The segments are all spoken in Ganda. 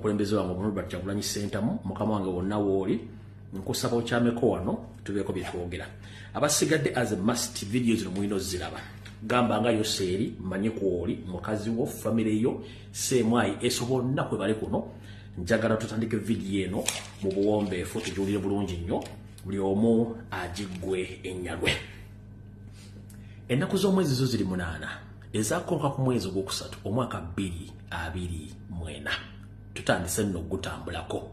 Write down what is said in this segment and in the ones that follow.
omukulembeze wange Robert Kyagulanyi Ssentamu mukama wange wonna wooli nkusaba okyameko wano tubeeko bye twogera abasigadde as a must videos zino mulina oziraba gamba nga yoseeri manye kwoli mukazi wo family yo semwayi esobonna kwe bali kuno njagala tutandike video eno mu buwombeefu tujuulire bulungi nnyo buli omu agiggwe ennyalwe ennaku z'omwezi zo ziri 8 ezakooka ku mwezi ogwokusatu omwaka 2024 tutandise nno ogutambulako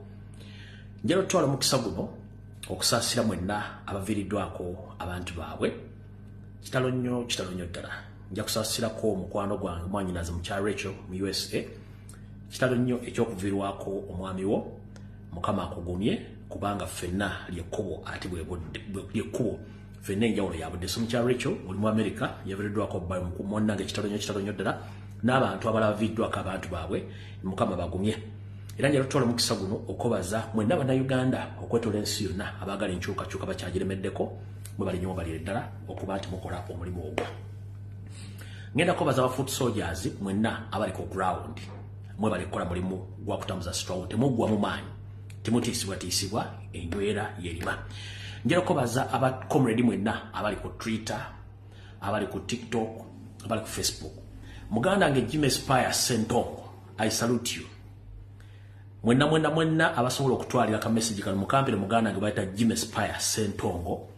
njalo twala mukisa guno okusaasira mwenna abaviiriddwako abantu baabwe kitalo nnyo ddala nja kusaasirako omukwano gwange mwanyinaze mu kya Rachel mu USA kitalo nnyo ekyokuviirwako omwami wo mukama akugumye kubanga ffenna lyekkubo ate lyekkubo ffenna enjawulo yabudde so mu kya Rachel oli mu America yaviiriddwako mwannange kitalo nnyo ddala n'abantu abalala baviiriddwako abantu baabwe mukama bagumye era njalo tutwala mukisa guno okobaza mwenna bannayuganda okwetola ensi yonna abaagala enkyukakyuka bakyagiremeddeko mwe bali nnyo balire ddala okuba nti mukola omulimu ogwo ngenda kubaza aba foot soldiers mwenna abali ku ground mwe bali kukola mulimu gwa kutambuza strong temuggwa mu maanyi temutiisibwa enywera yerima njalo kubaza aba comrade mwenna abali ku Twitter abali ku TikTok abali ku Facebook muganda nge Jimmy Spire Sentongo I salute you mwenna abasobola okutwalira ka message kano mukampire muganda nge bayita Jimmy Spire Sentongo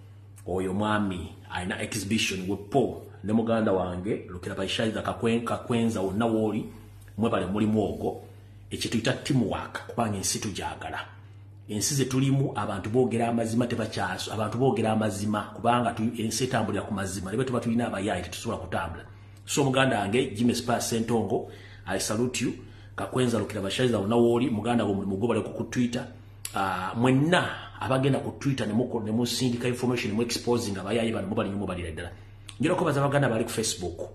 oyo mwami aina exhibition wepo ne muganda wange lukira bayishaiza kakwenza wonna wooli mwe bale mulimu ogwo ekituyita teamwork kubanga ensi tujagala ensi ze tulimu abantu boogera amazima tebakyaso abantu boogera amazima kubanga ensi etambulira ku mazima lebe tuba tulina abayayi tetusobola kutambula so muganda wange Jimmy Spire Sentongo I salute you kakwenza lukira bashayiza wonna wooli muganda go mulimu gwo bale ku Twitter mwenna abagenda ku Twitter ne musindika information mu exposing abayayi bano mubali nyumo bali ddala njira kubaza abaganda bali ku Facebook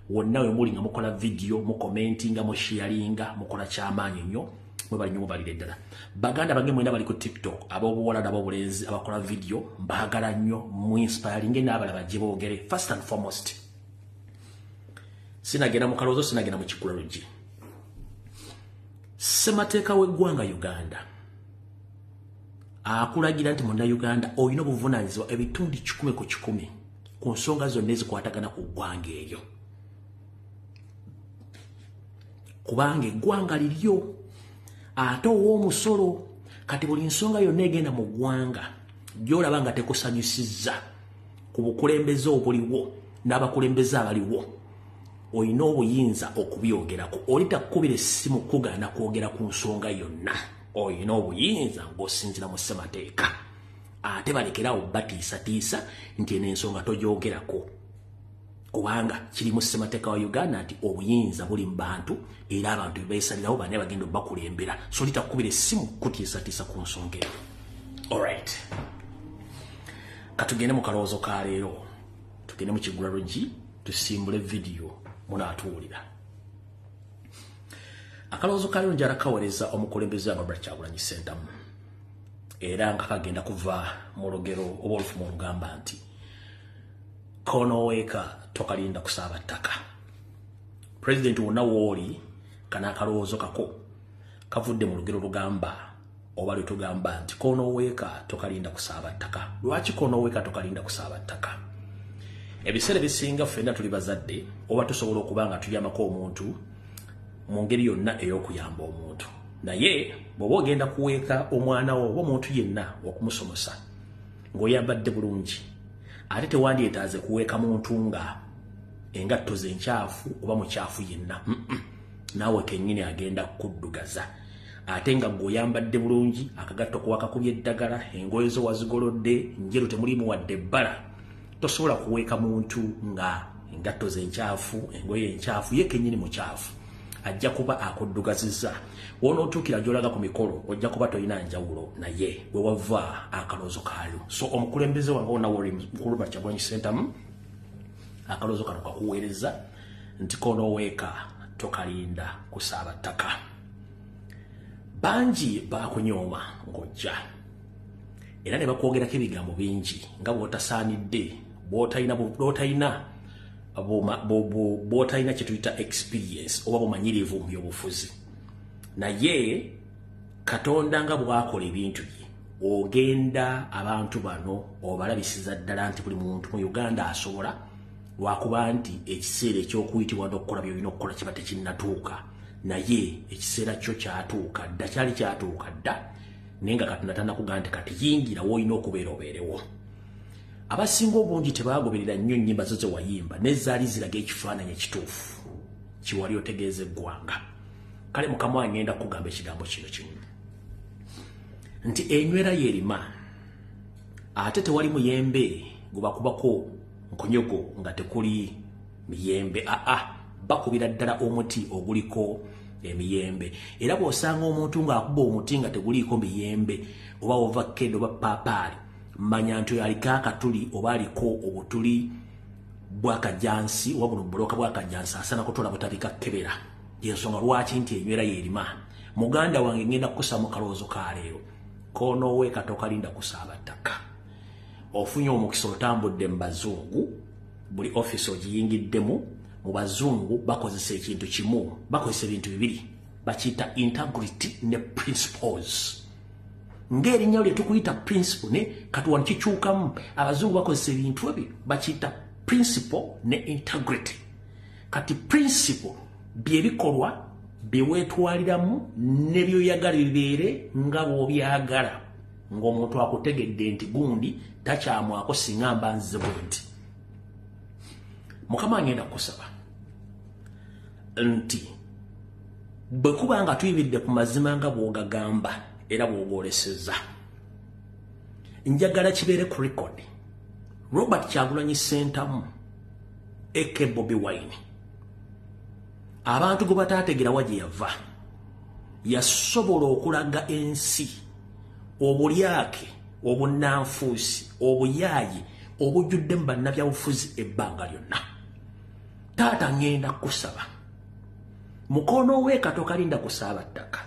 wonna we muli nga mukola video mu commentinga mu sharinga mukola kyamaanyi nnyo mwe bali nyumo bali ddala baganda bange mwenna bali ku TikTok abobuwala n'abobulenzi abakola video mbagala nnyo mu inspiring n'abala bajje boogere first and foremost sinagenda mu kalozo sinagenda mu kikulaluji semateeka w'eggwanga Uganda akulagira nti munda Uganda oyina obuvunaanyizibwa ebitundu 10 ku 10 ku nsonga zonna ezikwatagana ku ggwanga eryo kubanga eggwanga liryo ate ow'omusolo kati buli nsonga yonna egenda mu ggwanga gy'olaba nga tekusanyusizza ku bukulembeze obuliwo n'abakulembeze abaliwo oyina obuyinza okubyogerako olitakubira essimu kugaana kwogera ku nsonga yonna oyina obuyinza ng'osinzira mu ssemateeka ate balekerawo batiisatiisa nti eno ensonga togyogerako kubanga kiri mu ssemateeka wa Uganda nti obuyinza buli mu bantu era abantu beesalirawo bane bagenda bakulembera so litakubira essimu kutiisatiisa ku nsonga eyo alright katugende mu kalowoozo ka leero tugende mu kigulalogi tusimbule video munaatuwulira akalowoozo ka leero njala kaweereza omukulembeze wa Robert Kyagulanyi Ssentamu era nga kagenda kuva mu lugero oba olufumu olugamba nti konoweeka tokalinda kusaaba ttaka pulezidenti wonna wooli kana akalowoozo kako kavudde mu lugero lugamba oba lwe tugamba nti konoweeka tokalinda kusaaba ttaka lwaki konoweeka tokalinda kusaaba ttaka ebiseera bisinga ffenna tuli bazadde oba tusobola okuba nga tuyamako omuntu mu ngeri yonna ey'okuyamba omuntu naye bw'oba ogenda kuweeka omwana wo oba omuntu yenna okumusomesa ng'oyambadde bulungi ate tewandyetaaze kuweeka muntu nga engatto ze nkyafu oba mukyafu yenna naawe kennyini agenda kukuddugaza ate nga ng'oyambadde bulungi akagatto kuwakakubya eddagala engoye zo wazigolodde njeru temulimu wadde ebbala tosobola kuweeka muntu nga engatto ze nkyafu engoye enkyafu ye kennyini mukyafu ajja kuba akuddugazizza wonootuukira gy'olaga ku mikolo ojja kuba tolina njawulo naye we wava akaloozo kaalyo so omukulembeze wange wonna woli mukulu Robert Kyagulanyi Ssentamu akaloozo kano kakuweereza nti konoweeka tokalinda kusaaba ttaka bangi bakunyooma ng'ojja era ne bakwogerako ebigambo bingi nga bw'otasaanidde bw'otalina kye tuyita experience oba bumanyirivu mu byobufuzi naye Katonda nga bwakola ebintu bye ogenda abantu bano obalabisiza ddala nti buli muntu mu Uganda asobola lwakuba nti ekiseera eky'okuyitibwa n'okukola by'olina okukola kiba tekinnatuuka naye ekiseera kyo kyatuuka dda kyali kyatuuka dda naye nga Katonda tannakugamba nti kati yingira w'olina okubeera obeerewo. Abasinga obungi tebaagoberera nnyo nnyimba zo ze wayimba n'ezaali ziraga ekifaananyi ekituufu kiwali otegeeza eggwanga. Kale Mukama wange ngenda kugamba ekigambo kino kimu nti enywera yerima ate tewali muyembe gubakubako nkonyogo nga tekuli miyembe bakubira ddala omuti oguliko emiyembe era bw'osanga omuntu ng'akuba omuti nga teguliiko miyembe oba ovakkedo oba paapaali manya nti aliko akatuli oba aliko obutuli bwakajansi oba buno buloka bwakajansi asana kutola butabika kebera. Yensonga lwaki nti enywera yerima. Muganda wange ngenda kukusa mu kalowoozo ka leero konoweeka tokalinda kusaaba ttaka. Ofunye omukisa otambudde mu bazungu buli offisi ogiyingiddemu mu bazungu bakozesa ekintu kimu bakozesa ebintu bibiri bakiyita integrity ne principles. Ng'erinnya lye tukuyita principle ne katuwano kikyukamu abazungu bakozesa ebintu ebyo bakiyita principle ne integrity. Kati principle bye bikolwa bye weetwaliramu ne byoyagala bibeere nga bw'obyagala ng'omuntu akutegedde nti gundi takyamwako singa mba nzize bwe nti. Mukama ngenda kukusaba nti bwe kuba nga tuyibidde ku mazima nga bw'ogagamba era bw'ogoleseza njagala kibeere ku record Robert Kyagulanyi Ssentamu eke Bobi Wine abantu gwe bataategera wa gye yava yasobola okulaga ensi obulyake obunnanfuusi obuyaayi obujjuddemu bannabyabufuzi ebbanga lyonna. Taata ngenda kusaba mukono weeka tokalinda kusaaba ttaka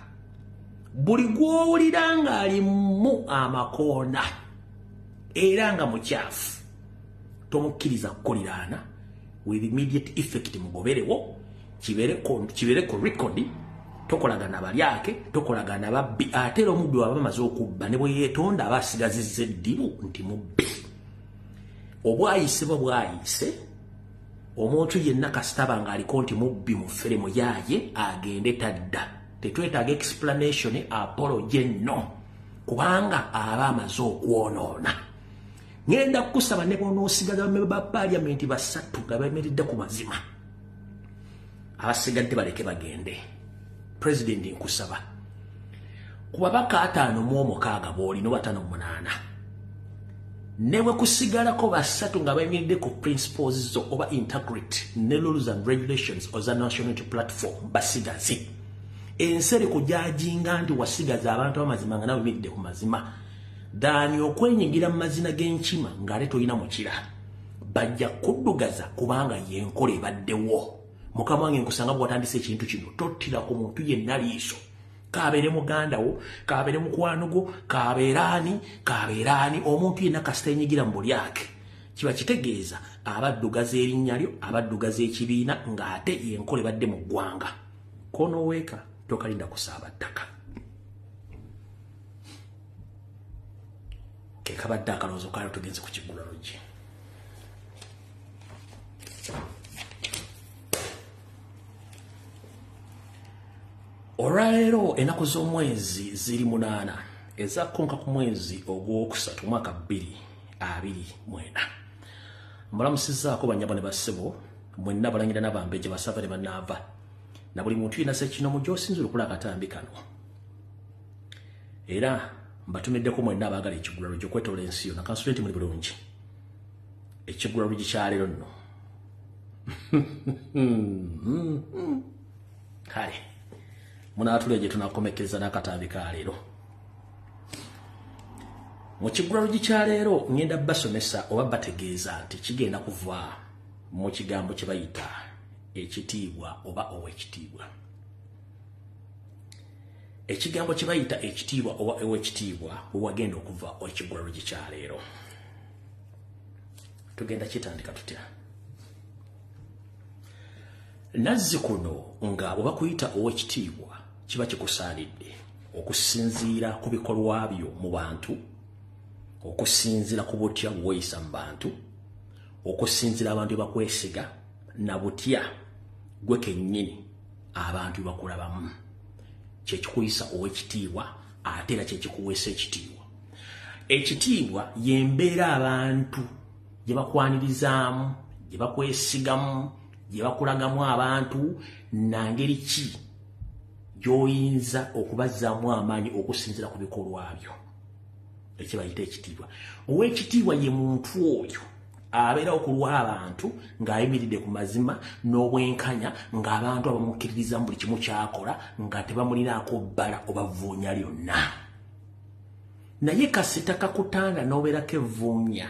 buli gw'owulira ng'alimu amakoona era nga mukyafu tomukkiriza kukoliraana with immediate effect mugoberewo kibeere ku record tokolagana balyake tokolagana babbi ate era omubbi waba bamaze okubba ne bwe yeetonda aba asigazizza eddibu nti mubbi. Obwayise bwayise omuntu yenna kasitaba ng'aliko nti mubbi mufere muyaaye agende tadda tetwetaaga explanation apology no kubanga aba amaze okwonoona. Ngenda kukusaba ne bw'onoosigaza bammemba ba paliamenti basatu nga beemeredde ku mazima abasigadde baleke bagende. President nkusaba ku babaka 5 boolina oba 5 newe kusigalako basatu nga beemeredde ku principles zo oba integrity ne rules and regulations oza national unity platform basigaze ensere kujajinga nti wasigaza abantu amazima nga nawe beemeredde ku mazima dani okwenyigira mu mazina g'enkima ng'ate toyina mukira bajja kuddugaza kubanga yenkola ebaddewo. Mukama wange nkusanga bw'otandise ekintu kino tottira ku muntu yenna liiso kabeere muganda wo kabeere mukwano gwo kabeeraani omuntu yenna kasita yenyigira mu bulyake kiba kitegeeza abaddugaza erinnya lyo abaddugaza ekibiina ng'ate yenkola ebadde mu ggwanga. Konoweeka tokalinda kusaaba ttaka. Ke kabadde akalowoozo kaalo tugenze ku Kiggula Lodge. Olwaleero ennaku z'omwezi ziri 8 ezakkonka ku mwezi ogwokusatu mwaka 2029. Mbalamusizaako banyabo ne bassebo mwenna balangira n'abambeje basava ne bannaava na buli muntu yenna sekinomu gy'osinzira okula akatambi kano era mbatumiddeko mwenna abaagala Ekiggula Lodge okwetoola ensi yonna kansulenti muli bulungi Ekiggula Lodge kyaleero nno kale munaatule gye tunakomekeza n'akatambi ka leero. Mu Kiggula Lodge kya leero ngenda basomesa oba bategeeza nti kigenda kuva mu kigambo kye bayita ekitiibwa oba ow'ekitiibwa. Ekigambo kye bayita ekitiibwa oba ow'ekitiibwa bwe wagenda okuva Ekiggula Lodge kya leero. Tugenda kitandika tutya? Nazzi kuno nga oba kuyita ow'ekitiibwa kiba kikusaanidde okusinziira ku bikolwa byo mu bantu, okusinziira ku butya bweyisa mu bantu, okusinziira abantu bakwesiga na butya gwe kennyini abantu bakulabamu. Kyekikuyisa ow'ekitiibwa ate era kyekikuweesa ekitiibwa. Ekitiibwa yembeera abantu gye bakwanirizaamu, gye bakwesigamu, gye bakulagamu abantu, nangeri ki gy'oyinza okubazzaamu amaanyi okusinziira ku bikolwa byo. Ekyo bayita ekitiibwa. Ow'ekitiibwa ye muntu oyo abeera okulwa abantu ng'ayimiridde ku mazima n'obwenkanya, ng'abantu abamukkiririza mu buli kimu ky'akola nga tebamulinaako bbala oba vvuunya lyonna. Naye kasita kakutanda n'obeerako evvuunya,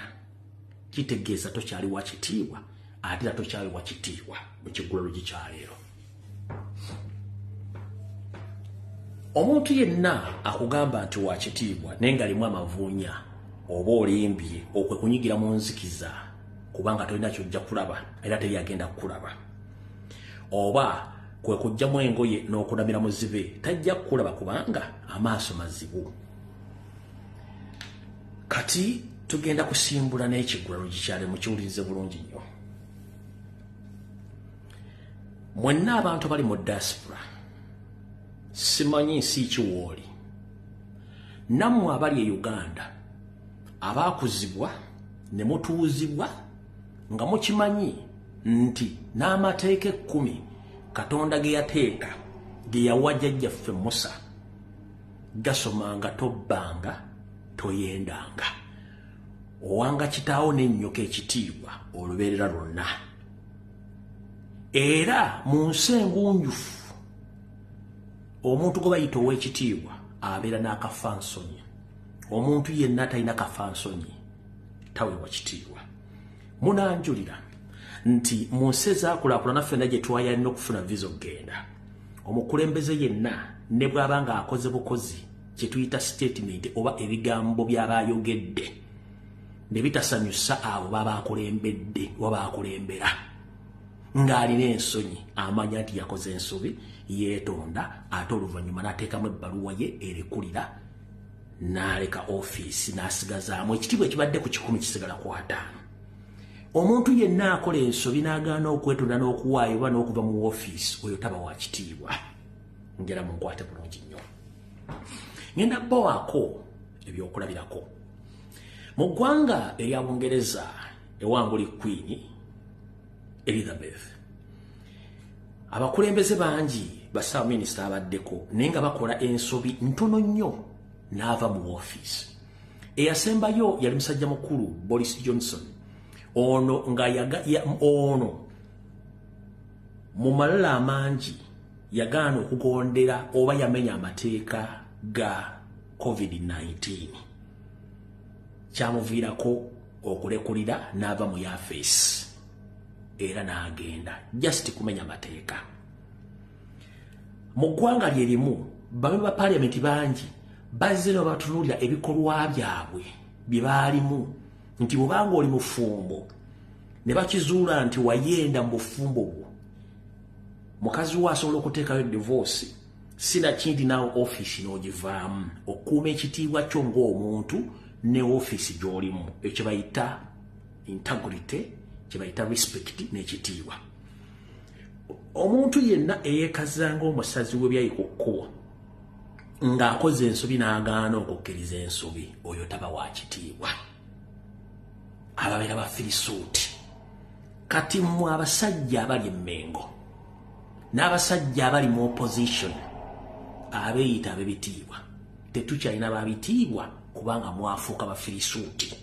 kitegeeza tokyali wa kitiibwa, ate era tokyali wa kitiibwa mu kiggulalo gikyaleero. Omuntu yenna akugamba nti wa kitiibwa naye ng'alimu amavuunya oba olimbye okwe kunyigira mu nzikiza kubanga tolina kyojja kulaba era teri agenda kukulaba, oba kwe kujjamu engoye n'okunamira muzibe tajja kukulaba kubanga amaaso mazibu. Kati tugenda kusimbula n'ekiggulalo gikyale mukiwulirize bulungi nnyo. Mwenna abantu bali mu diaspora, simanyi nsi kiwooli, nammwe abali e Uganda abaakuzibwa ne mutuuzibwa nga mukimanyi nti n'amateeka 10 Katonda ge yateeka ge yawa jjajjaffe Musa gasomanga tobbanga toyendanga, owanga kitaawo n'ennyoka ekitiibwa olubeerera lwonna. Era mu nsi engunjufu omuntu gwe bayita ow'ekitiibwa abeera n'akafansonyi. Omuntu yenna talina kafansonyi taweebwa kitiibwa. Munanjulira nti mu nsi ezaakulaakulana ffenna gye twayalina okufuna visa okgenda, omukulembeze yenna ne bw'aba ng'akoze bukozi kye tuyita statement oba ebigambo by'abayogedde ne bitasanyusa abo babaakulembedde oba baakulembera, ng'alina ensonyi amanya nti yakoze ensobi, yeetonda, ate oluvannyuma n'ateekamu ebbaluwa ye erekulira n'aleka ofiisi n'asigazaamu ekitiibwa ekibadde ku 10 kisigala ku 5. Omuntu yenna akola ensobi n'agaana okwetonda n'okuwaayo oba n'okuva mu ofiisi, oyo taba wa kitiibwa. Njala munkwate bulungi nnyo. Ngenda bbawaako ebyokulabirako. Mu ggwanga erya Bungereza ewanguli Queen Elizabeth, abakulembeze bangi bassabaminisita abaddeko naye nga bakola ensobi ntono nnyo n'ava mu ofiisi. Eyasembayo yali musajja mukulu Boris Johnson. Ono nga ono mu malala amangi yagaana okugondera oba yamenya amateeka ga COVID-19. Kyamuviirako okulekulira n'ava mu yafeesi era n'agenda just kumenya mateeka. Mu ggwanga lye limu bamwe ba parliament bangi bazze no batunuulira ebikolwa byabwe bye baalimu nti bw'obanga oli mufumbo ne bakizuula nti wayenda mu bufumbo bwo, mukazi wo asobola okuteekayo divorce, sina kindi naawe ofiisi n'ogivaamu okukuuma ekitiibwa kyo ng'omuntu ne ofiisi gy'olimu, ekyo bayita integrity, kye bayita respect n'ekitiibwa. Omuntu yenna eyeekaza ng'omusazi w'ebyayi ku kkubo ng'akoze ensobi n'agaana okukkiriza ensobi, oyo taba wa kitiibwa. Ababeera bafirisuuti. Kati mmwe abasajja abali emmengo n'abasajja abali mu opposition abeeyita ab'ebitiibwa, tetukyalina babitiibwa kubanga mwafuuka bafirisuuti.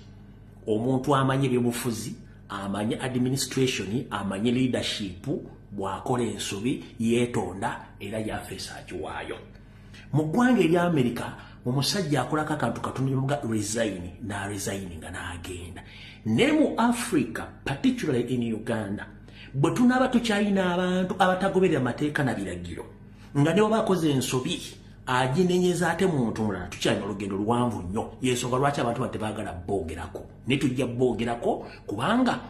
Omuntu amanye ebyobufuzi, amanye administration, amanye leadership, bw'akola ensobi yeetonda era yafeesa agiwaayo. Mu ggwanga erya Amerika omusajja akolako akantu katunulibwa resign n'aresigninga n'agenda. Ne mu Africa, particularly in Uganda, bwe tunaaba tukyalina abantu abatagoberera mateeka na biragiro nga ne baba akoze ensobi aginenyeza ate muntu mulala, tukyalina olugendo luwanvu nnyo. Y'ensonga lwaki abantu batebaagala boogerako. Ne tujja boogerako kubanga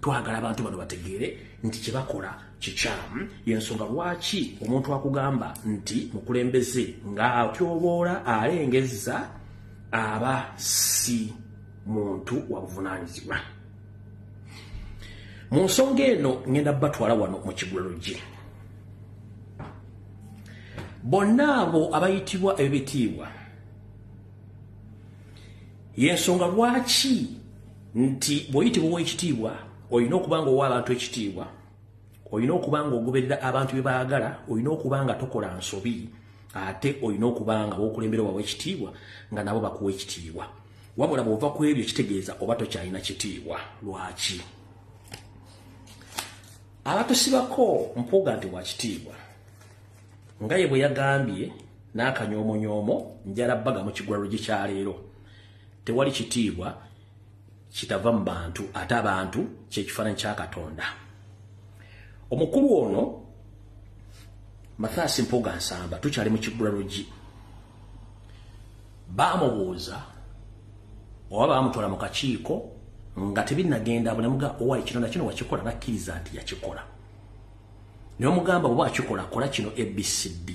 twagala abantu bano bategeere nti kye bakola kikyamu yensonga lwaki omuntu akugamba nti mukulembeze ng'atyoboola alengezza aba si muntu wa buvunaanyizibwa. Mu nsonga eno ngenda batwala wano mu Kigulalogi. Bonna abo abayitibwa ebitiibwa yensonga lwaki nti bw'oyitibwa ow'ekitiibwa olina okuba nga owa abantu ekitiibwa, olina okuba nga ogoberera abantu bye baagala, olina okuba nga tokola nsobi, ate olina okuba nga b'okulembera wawe ekitiibwa nga nabo bakuwa ekitiibwa. Wabula bw'ova ku ebyo kitegeeza oba tokyalina kitiibwa. Lwaki? Abatusibako Mpuuga nti wa kitiibwa nga ye bwe yagambye n'akanyoomonyoomo njalabbaga mu Kigulalogi kya leero, tewali kitiibwa kitava mu bantu, ate abantu kyekifaananyi kya Katonda. Omukulu ono Mathias Mpuuga Nsamba tukyali mu Kigulalogi, baamubuuza oba baamutwala mu kakiiko nga tebinnagenda bunamuga owa ekino kino wakikola, nakkiriza nti yakikola. Ne bamugamba bwe wakikola kola kino ABCD.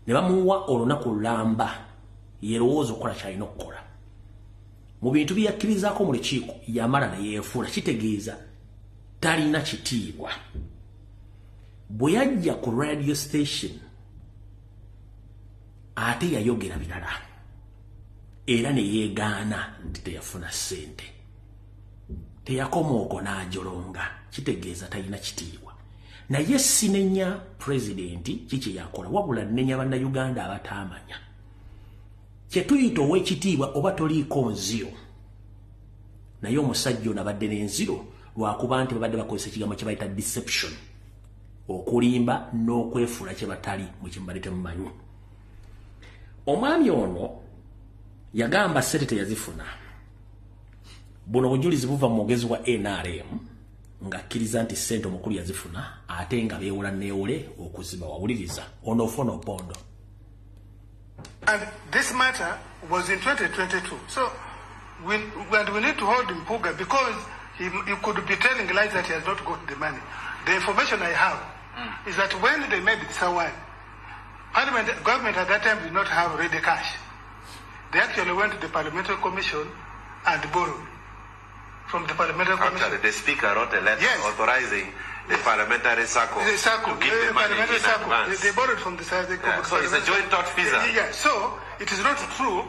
Ne bamuwa olunaku lulamba yerowooza okukola kyalina okukola. Mu bintu bye yakkirizaako mu lukiiko yamala ne yeefuula, kitegeeza talina kitiibwa. Bwe yajja ku radio station ate yayogera birala era ne yeegaana nti teyafuna ssente, teyakoma okwo n'ajolonga, kitegeeza talina kitiibwa. Naye sinenya pulezidenti kiki yakola, wabula nnenya bannayuganda abataamanya. Kye tuyita ow'ekitiibwa oba toliiko nziro, naye omusajja ono abadde n'enziro lwakuba nti babadde bakozesa ekigambo kye bayita deception, okulimba n'okwefuula kye batali mu kimbadde temumanyi. Omwami ono yagamba ssente teyazifuna. Buno obujulizi buva mu mwogezi wa NRM ng'akkiriza nti ssente omukulu yazifuna, ate nga beewola neewole okuziba. Wawuliriza ono ofuna opondo. And this matter was in 2022. So we need to hold Mpuuga because he could be telling lies that he has not got the money. The information I have is that when they made this award, government at that time did not have ready cash. They actually went to the Parliamentary Commission and borrowed from the Parliamentary Commission. Actually, the Speaker wrote a letter authorizing the Parliamentary Circle to give the money in advance. They borrowed from the Circle. So it's a joint thought visa. Yeah, so it is not true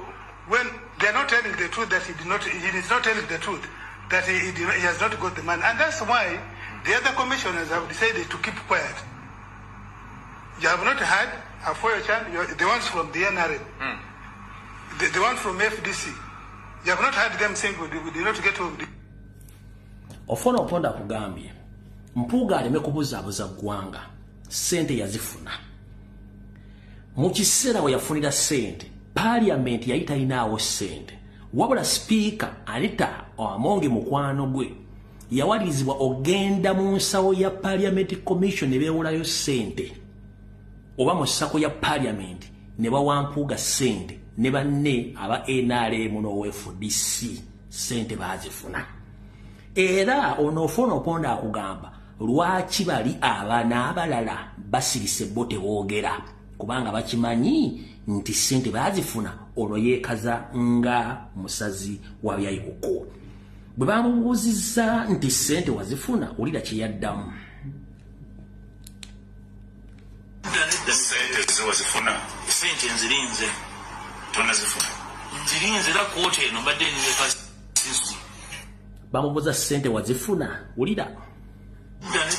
when they are not telling the truth that he is not telling the truth that he has not got the money. And that's why the other commissioners have decided to keep quiet. You have not had a Foyochan, the ones from the NRM. The one from FDC, you have not had them saying we did not get home. Ofuna oponda kugambye Mpuuga aleme kubuzaabuza ggwanga, ssente yazifuna. Mu kiseera we yafunira ssente, Parliament yali talinaawo ssente, wabula Speaker Anita Amongi mukwano gwe yawalirizibwa ogenda mu nsawo ya Parliament Commission ne beewolayo ssente, oba mu ssako ya Parliament ne bawa Mpuuga ssente, ne banne aba NRM n'OFDC ssente baazifuna. Era onoofuna oponda akugamba lwaki bali abaana abalala basirise bo tewoogera, kubanga bakimanyi nti ssente baazifuna. Ono yeekaza nga musazi wa byayibuko. Bwe bamubuuzizza nti ssente wazifuna, wulira kye yaddamu. Ssente wazifuna, ssente nzirinze tonazifuna, nzirinze era kooti eno mbadde nzize kasi. Bamubuuza ssente wazifuna, wulira.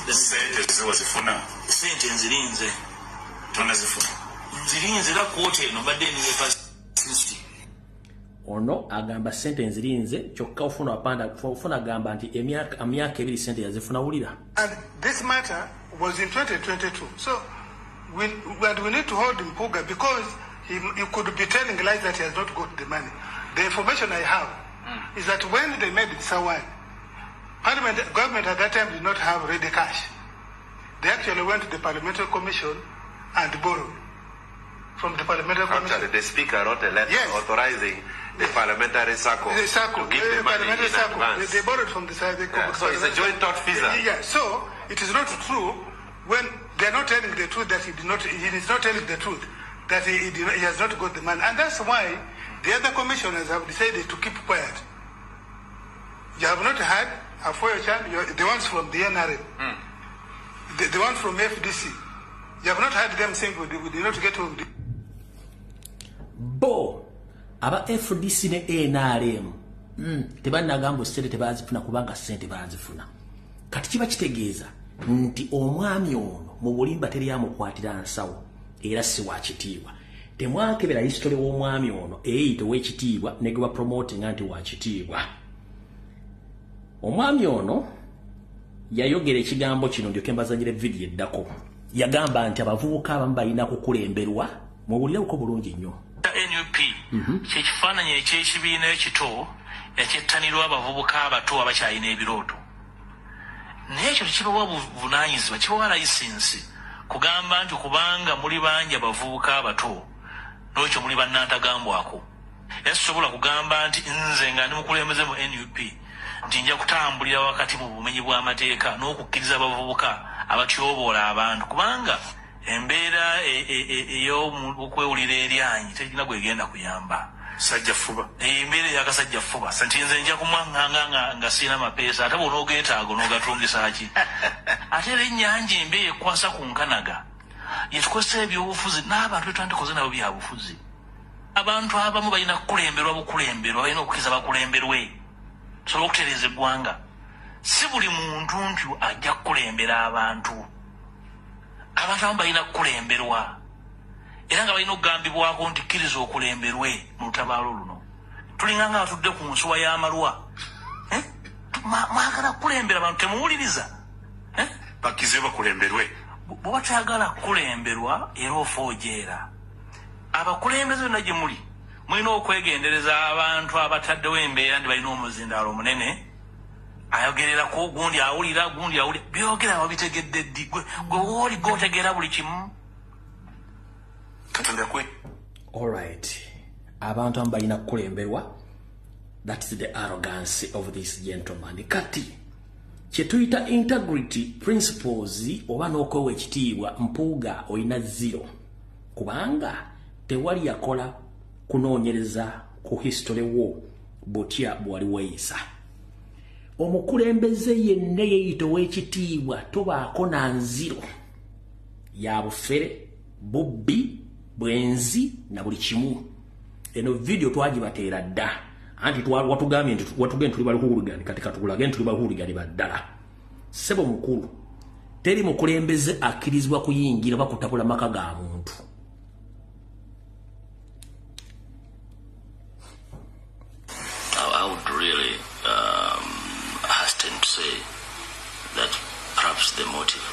Ssente wazifuna, ssente nzirinze tonazifuna, nzirinze era kooti eno mbadde nzize kasi. Ono agamba ssente nzirinze kyokka ofuna wapanda ofuna agamba nti emyaka ebiri ssente yazifuna, wulira. And this matter was in 2022. So we need to hold Mpuuga because he could be telling lies that he has not got the money. The information I have is that when they made this award, government at that time did not have ready cash. They actually went to the Parliamentary Commission and borrowed from the Parliamentary Commission. Actually, the Speaker wrote a letter authorizing the parliamentary circle to give the money in advance. They borrowed from the side. So it's a joint tortfeasor. Yeah, so it is not true when they're not telling the truth that he is not telling the truth that he has not got the money. And that's why the other commissioners have decided to keep quiet. You have not heard Afoyo Chan, the ones from the NRM, the ones from FDC. You have not heard them saying we did not get hold of it. Bo aba FDC ne NRM tebanagamba sente tebazifuna kubanga sente bazifuna. Kati kiba kitegeeza nti omwami ono mu bulimba teri amukwatira nsawo era si wa kitiibwa. Temwakebera history w'omwami ono eyite w'ekitiibwa ne gwe promoting anti wa kitiibwa. Omwami ono yayogera ekigambo kino ndyoke mbazanyire video eddako. Yagamba nti abavubuka abamu balina kukulemberwa muwulire uko bulungi nnyo. NUP kyekifaananyi ekyekibiina ekito ekyettanirwa abavubuka abato abakyalina ebirooto. Naye ekyo tekibawa buvunaanyizibwa, kibawa layisinsi kugamba nti kubanga muli bangi abavubuka abato n'ekyo muli bannantagambwako. Era sisobola kugamba nti nze nga ndi mukulembeze mu NUP nti nja kutambulira wakati mu bumenyi bw'amateeka n'okukkiriza abavubuka abatyoboola abantu kubanga embeera ey'okwewulira eryanyi terina gwegenda kuyamba. Sajja fuba. Embeera ey'akasajja fuba. Santi nze nja kumwaŋŋanga nga sirina mapeesa ate bw'onoogeetaaga n'ogatungisa ki. Ate era ennyanja embi ekwasa ku nkanaga yetukozesa ebyobufuzi n'abantu betwandikoze nabo byabufuzi. Abantu abamu balina kukulemberwa bukulemberwa, balina okukkiriza bakulemberwe sobola okutereeza eggwanga. Si buli muntu nti ajja kukulembera abantu. Abantu abamu balina kukulemberwa era nga balina okugambibwako nti kkiriza okulemberwe mu lutabaalo luno. Tulinga nga batudde ku nsuwa y'amalwa. Mwagala kukulembera abantu temuwuliriza. Bakize bakulemberwe. Bw'oba toyagala kukulemberwa era ofoojeera. Abakulembeze bonna gye muli mulina okwegendereza abantu abataddewo embeera ndi balina omuzindaalo omunene. Ayogererako gundi awulira gundi awulira byogera babitegedde ddi gwe wooli gotegeera buli kimu. Katonda kwe. Alright. Abantu abamu balina kukulemberwa. That is the arrogance of this gentleman. Kati kyetuyita integrity principles oba n'okwewa ekitiibwa Mpuuga oyina 0 kubanga tewali yakola kunoonyereza ku history wo botya bwali weeyisa. Omukulembeze yenna yeeyita ow'ekitiibwa tobaako na 0 ya bufere bubbi bwenzi na buli kimu. Eno video twagibateera dda anti watugambye nti tuli balikuwuligani kati katugulage nti tuli balikuwuligani baddala. Sebo mukulu teri mukulembeze akkirizibwa kuyingira bakutabula maka ga muntu. I would really hasten to say that perhaps the motive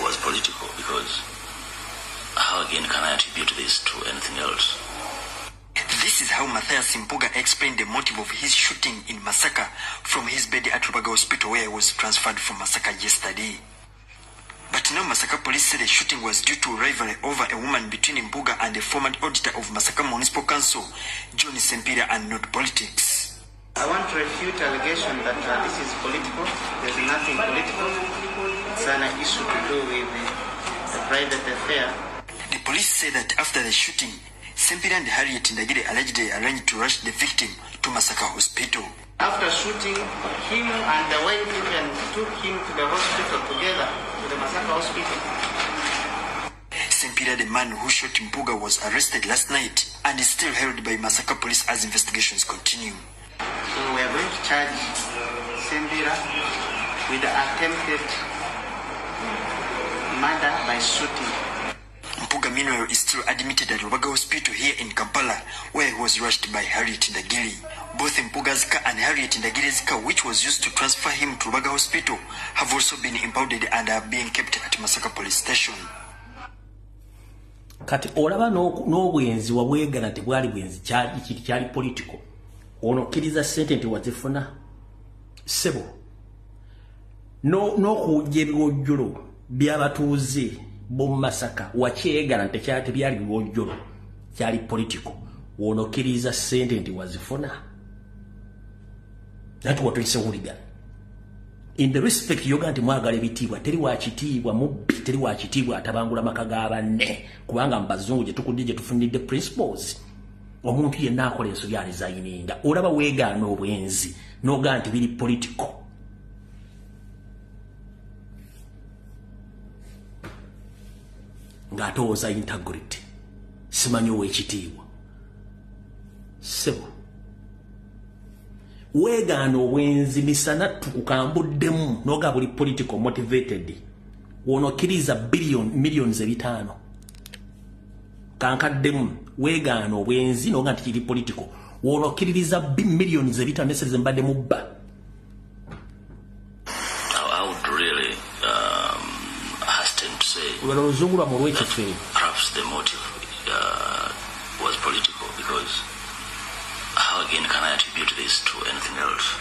was political, because how again can I attribute this to anything else? This is how Mathias Mpuuga explained the motive of his shooting in Masaka from his bed at Rubaga Hospital, where he was transferred from Masaka yesterday. But now Masaka police said the shooting was due to rivalry over a woman between Mpuuga and the former auditor of Masaka Municipal Council, John Sempira, and not politics. I want to refute allegation that this is political. There's nothing political. It's an issue to do with the private affair. The police say that after the shooting, Sempira and Harriet Ndagire allegedly arranged to rush the victim to Masaka Hospital. After shooting, him and the wife even took him to the hospital together, to the Masaka Hospital. Sempira, the man who shot Mpuuga, was arrested last night and is still held by Masaka police as investigations continue. So we are going to charge Sempira with the attempted murder by shooting. Mpuuga, meanwhile, is still admitted at Rubaga Hospital here in Kampala, where he was rushed by Harriet Ndagire. Both Mpuuga's car and Harriet Ndagire's car, which was used to transfer him to Rubaga Hospital, have also been impounded and are being kept at Masaka Police Station. Kati olaba n'obwenzi wabwegana tebwali bwenzi kyali political. Ono kkiriza ssente nti wazifuna sebo n'okujja ebiwojjolo by'abatuuze b'omu Masaka wakyegana nti tebyali biwojjolo kyali political. wonokiriza sente nti wazifuna nati watulise hooligan in the respect yoga nti mwagala ebitiibwa teri wakitiibwa mubbi teri wakitiibwa atabangula maka ga banne kubanga mbazungu gye tukudde gye tufunidde principles omuntu yenna akola ensobi alizayininga olaba weegaana obwenzi noga nti biri political ng'atowooza integrity simanyi ow'ekitiibwa sebo weegaana obwenzi misana tukukambuddemu noga buli political motivated wonokiriza millions 5 kankaddemu weegaana obwenzi noga nti kiri political wonokiriza millions 5 neseze mbadde mubba. I would really hasten to say perhaps the motive was political, because how again can I attribute this to anything else?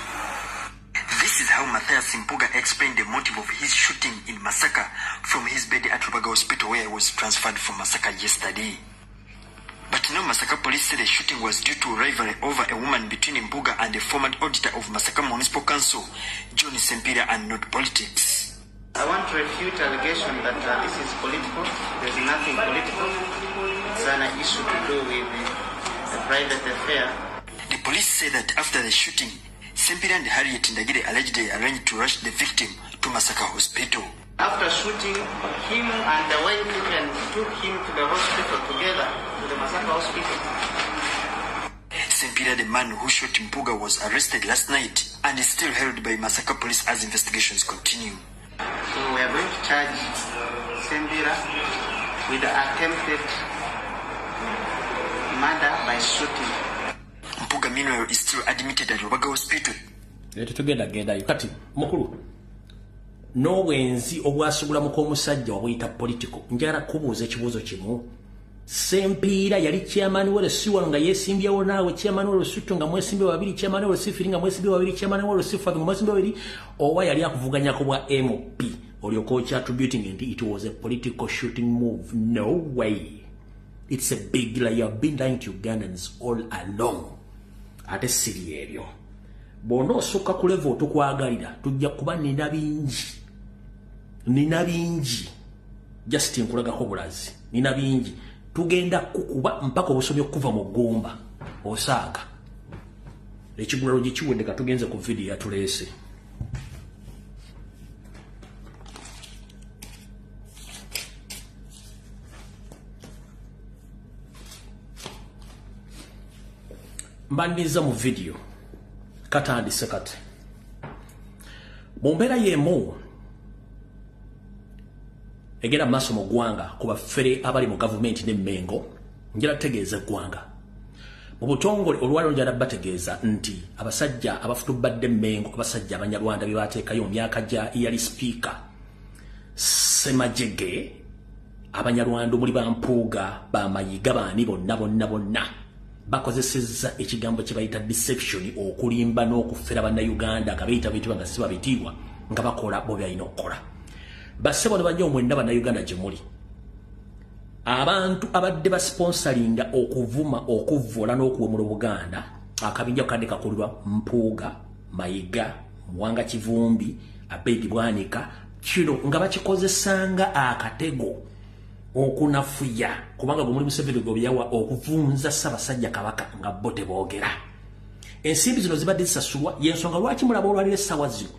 This is how Matthias Mpuga explained the motive of his shooting in Masaka from his bed at Rubaga Hospital, where he was transferred from Masaka yesterday. But now Masaka police said the shooting was due to rivalry over a woman between Mpuga and the former auditor of Masaka Municipal Council, John Sempira, and not politics. I want to refute allegation that this is political. There's nothing political. It's an issue to do with a private affair. The police say that after the shooting, Sempira and Harriet Ndagire allegedly arranged to rush the victim to Masaka Hospital. After shooting him and the wife even took him to the hospital together, to the Masaka Hospital. Sempira, the man who shot Mpuga, was arrested last night and is still held by Masaka police as investigations continue. So we are going to charge Sempira with the attempted murder by shooting. Mpuga, meanwhile, is still admitted at Rubaga Hospital. Genda kati mukulu n'obwenzi obwasugulamuko omusajja wabuyita political njagala kubuuza ekibuuzo kimu. Sempira yali chairman wa Lusiwa nga yesimbyewo naawe chairman wa Lusutu nga mwesimbye babiri chairman wa Lusifu nga mwesimbye babiri chairman wa Lusifu nga mwesimbye babiri owa yali akuvuganya ko bwa MP olyoko kya attributing and it was a political shooting move. No way. It's a big lie. You have been lying to Ugandans all along. Ate siri ebyo bono soka ku level tukwagalira tujja kuba nina bingi just nkulagako bulazi nina bingi tugenda kukuba mpaka obusomi okuva mu ggumba osaaga ekigulalo gye kiwedde katugenze ku video yatuleese. Mbandiza mu video katandise kati mu mbeera y'emu egenda maaso mu ggwanga ku baffere abali mu gavumenti n'emmengo njala tutegeeza eggwanga mu butongole olwaliro njala bategeeza nti abasajja abafutubadde emmengo abasajja abanyarwanda bye baateekayo mu myaka gya yali sipiika Semajege abanyarwanda omuli Bampuuga Bamayiga baani bonna bakozesezza ekigambo kye bayita deception okulimba n'okufera bannayuganda nga bayita bitibwa nga siba bitiibwa nga bakola bo byalina okukola. Bassebo ne bajja omwenda bannayuganda gye muli abantu abadde basponsoringa okuvuma okuvvoola n'okuwemula Obuganda akabinja kadde kakolebwa Mpuuga Mayiga Muwanga Kivumbi Abedi Bwanika kino nga bakikozesanga akatego okunafuya kubanga gumuli Museveni gobyawa okuvunza Ssaabasajja Kabaka nga bo teboogera. Ensimbi zino zibadde zisasulwa yensonga lwaki mulaba olwaliro essaawa zino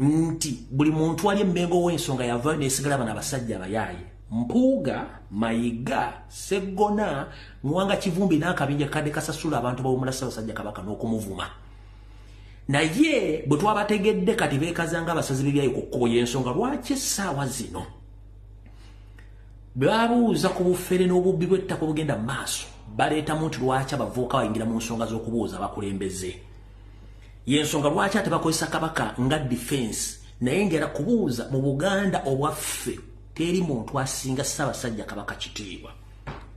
nti buli muntu ali emmengo w'ensonga yavaayo neesigala bano abasajja abayaaye Mpuuga Mayiga Sseggona Muwanga Kivumbi n'akabinja kadde kasasula abantu bawumula Ssaabasajja Kabaka n'okumuvuma. Naye bwe twabategedde kati beekazanga abasazi b'ebyayo ku kkubo y'ensonga lwaki essaawa zino babuuza ku bufere n'obubbi bw'ettaka obugenda mu maaso baleetamu nti lwaki abavubuka bayingira mu nsonga z'okubuuza abakulembeze. Y'ensonga lwaki ate bakozesa Kabaka nga defense naye ngera kubuuza mu Buganda obwaffe teri muntu asinga Ssaabasajja Kabaka kitiibwa.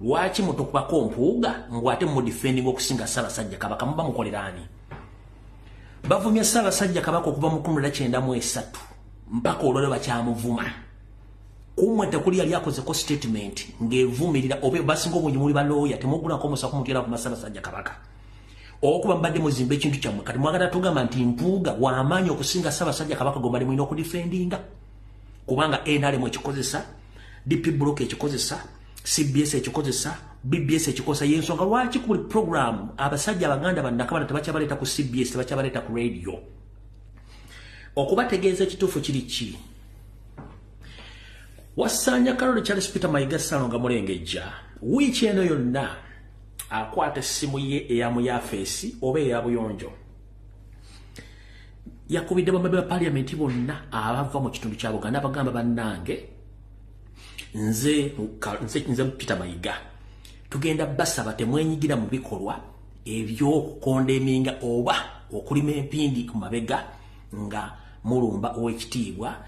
Lwaki mutukubako Mpuuga ngwate mu defending okusinga Ssaabasajja Kabaka muba mukoleraani? Bavumya Ssaabasajja Kabaka okuva mu 1993 mpaka olwaliro bakyamuvuma kumwe tekuli yali akoze ko statement ngevumirira obe basinga obungi muli baloya temugula ko musa kumutira ku Massaabasajja Kabaka okuba mbadde muzimbe ekintu kyammwe kati mwagala tugamba nti Mpuuga w'amaanyi okusinga Ssaabasajja Kabaka gomali mwina okudifendinga kubanga NRM ekikozesa DP block ekikozesa CBS ekikozesa BBS ekikozesa yensonga lwaki ku program abasajja abaganda bannakabala tebakyabaleta ku CBS tebakyabaleta ku radio okubategeeza ekituufu kiri ki Wasanya Karoli Charles Peter Mayiga Salonga mulengejja wiiki eno yonna akwata essimu ye eyamu ya face oba eya buyonjo yakubidde bambe ba parliament bonna abava mu kitundu kya Buganda bagamba bannange nze Peter Mayiga tugenda basaba temwenyigira mu bikolwa ebyokukondeminga oba okulima empindi ku mabega nga mulumba owekitiibwa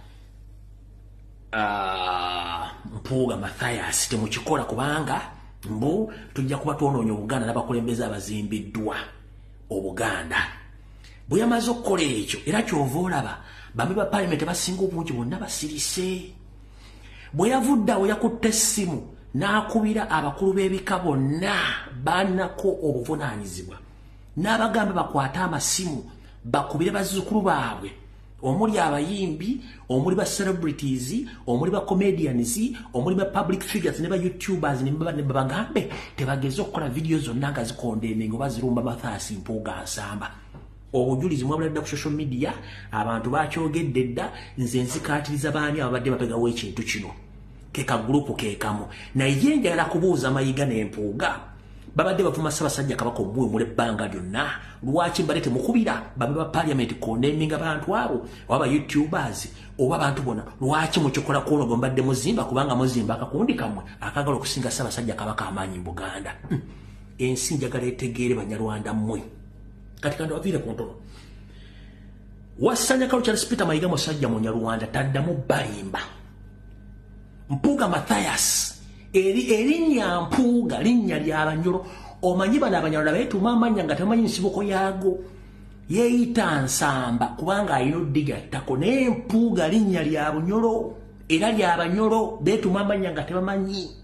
Mpuuga Mathias temukikola kubanga mbu tujja kuba twonoonya Obuganda n'abakulembeze abazimbiddwa Obuganda bwe yamaze okukola ekyo era kyova olaba bambi ba parliament basinga obungi bonna basirise bwe yavuddawo yakutte essimu n'akubira abakulu b'ebika bonna banako obuvunaanyizibwa n'abagamba bakwate amasimu bakubire bazzukulu baabwe omuli abayimbi omuli ba celebrities omuli ba comedians omuli ba public figures ne ba YouTubers ne bagambe tebageze okukola video zonna nga zikondeminga oba zirumba Mathias Mpuuga nsamba obujulizi mwabulada ku social media abantu bakyogedde dda nze nzikaatiriza baani abadde bapegawo ekintu kino keka group kekamu naye njagala kubuuza Mayiga ne Mpuuga babadde bavuma Ssaabasajja Kabaka obuwe mule bbanga lyonna lwaki mbalete mukubira bambe ba parliament kondeminga abantu abo oba YouTubers oba abantu bona lwaki mukikola kuno gombadde muzimba kubanga muzimba akakundi kamwe akagala okusinga Ssaabasajja Kabaka amaanyi mu Buganda ensi njagala etegeere Banyarwanda mmwe kati kando wavire kontono Wasanya Karoli Charles Peter Mayiga musajja Munyarwanda taddamu balimba Mpuuga Mathias erinnya Mpuuga linnya lya Banyoro omanyi bana Abanyarwanda beetuma amanya nga tamanyi nsibuko yaago yeeyita Nsamba kubanga ayina oddiga ttako naye Mpuuga linnya lya Bunyoro era lya Banyoro beetuma amanya nga tebamanyi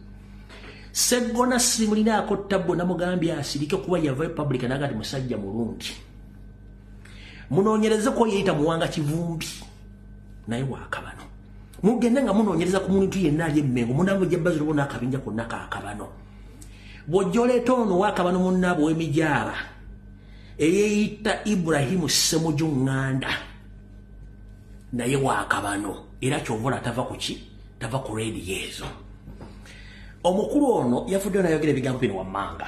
Seggona simulinaako ttabbo namugambye asirike kuba yava Republic nagati musajja mulungi munoonyereze ko yeeyita Muwanga Kivumbi naye waakabano mugenda nga munoonyereza ku muntu yenna ali Emmengo munango jabbazi lubona akabinja konna kaakabano bw'ojjoleeta ono waakabano munnaabo w'emijaaba eyeeyita Ibrahimu Ssemujju Nganda naye waakabano era kyovola tava ku ki tava ku reediyo ezo omukulu ono yafuddeyo nayogera ebigambo bino wammanga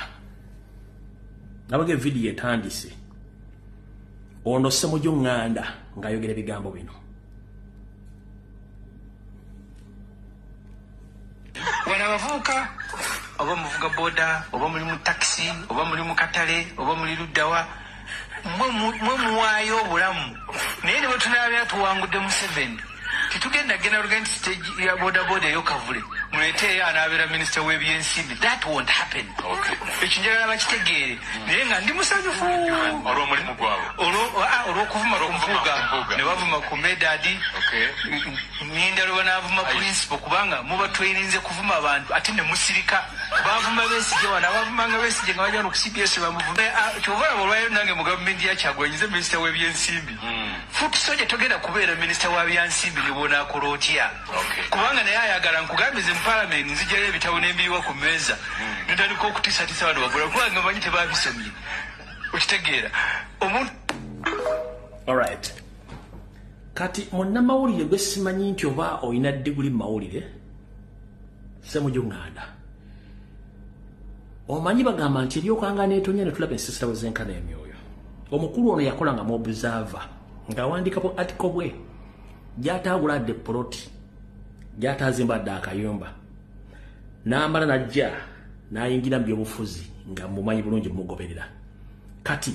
nabaga evidiyo etandise ono Ssemujju Nganda ng'ayogera ebigambo bino wana bavuka oba muvuga boda oba muli mu taxi oba muli mu katale oba muli luddawa mwe muwaayo obulamu naye ne bwe tunaabya tuwangudde mu 7 titugenda genda lugenda stage ya boda ey'okavule muleeteeyo anaabeera minisita w'ebyensimbi that won't happen ekyo njagala bakitegeere naye nga ndi musanyufu olw'omulimu gwabwe olw'okuvuma ku Mpuuga ne bavuma ku Medadi n'endala banaavuma principal kubanga muba tweninze kuvuma abantu ate ne musirika bavuma Besigye wano abavumanga Besigye nga bajja no ku CBS bamuvume kyobalaba olwayo nange mu gavumenti ya Kyagulanyi nze minisita w'ebyensimbi futi soja togenda kubeera minisita wa byansimbi ne bonaakola otya kubanga naye ayagala nkugambize mu parliament nzijjayo ebitabo n'embiyiwa ku mmeeza nentandika okutiisatiisa bano bagula kubanga manyi tebabisomye okitegeera omuntu alright kati munnamawulire gwe simanyi nti oba olina diguli mu mawulire Ssemujju Nganda omanyi bagamba nti eryokanga neetonya ne tulaba ensisita bwe zenkana emyoyo omukulu ono yakola nga muobserver ng'awandiikapo article bwe gy'ataaguladde poloti gy'ataazimbadde akayumba n'amala najja n'ayingira mu byobufuzi nga mumanyi bulungi mugoberera kati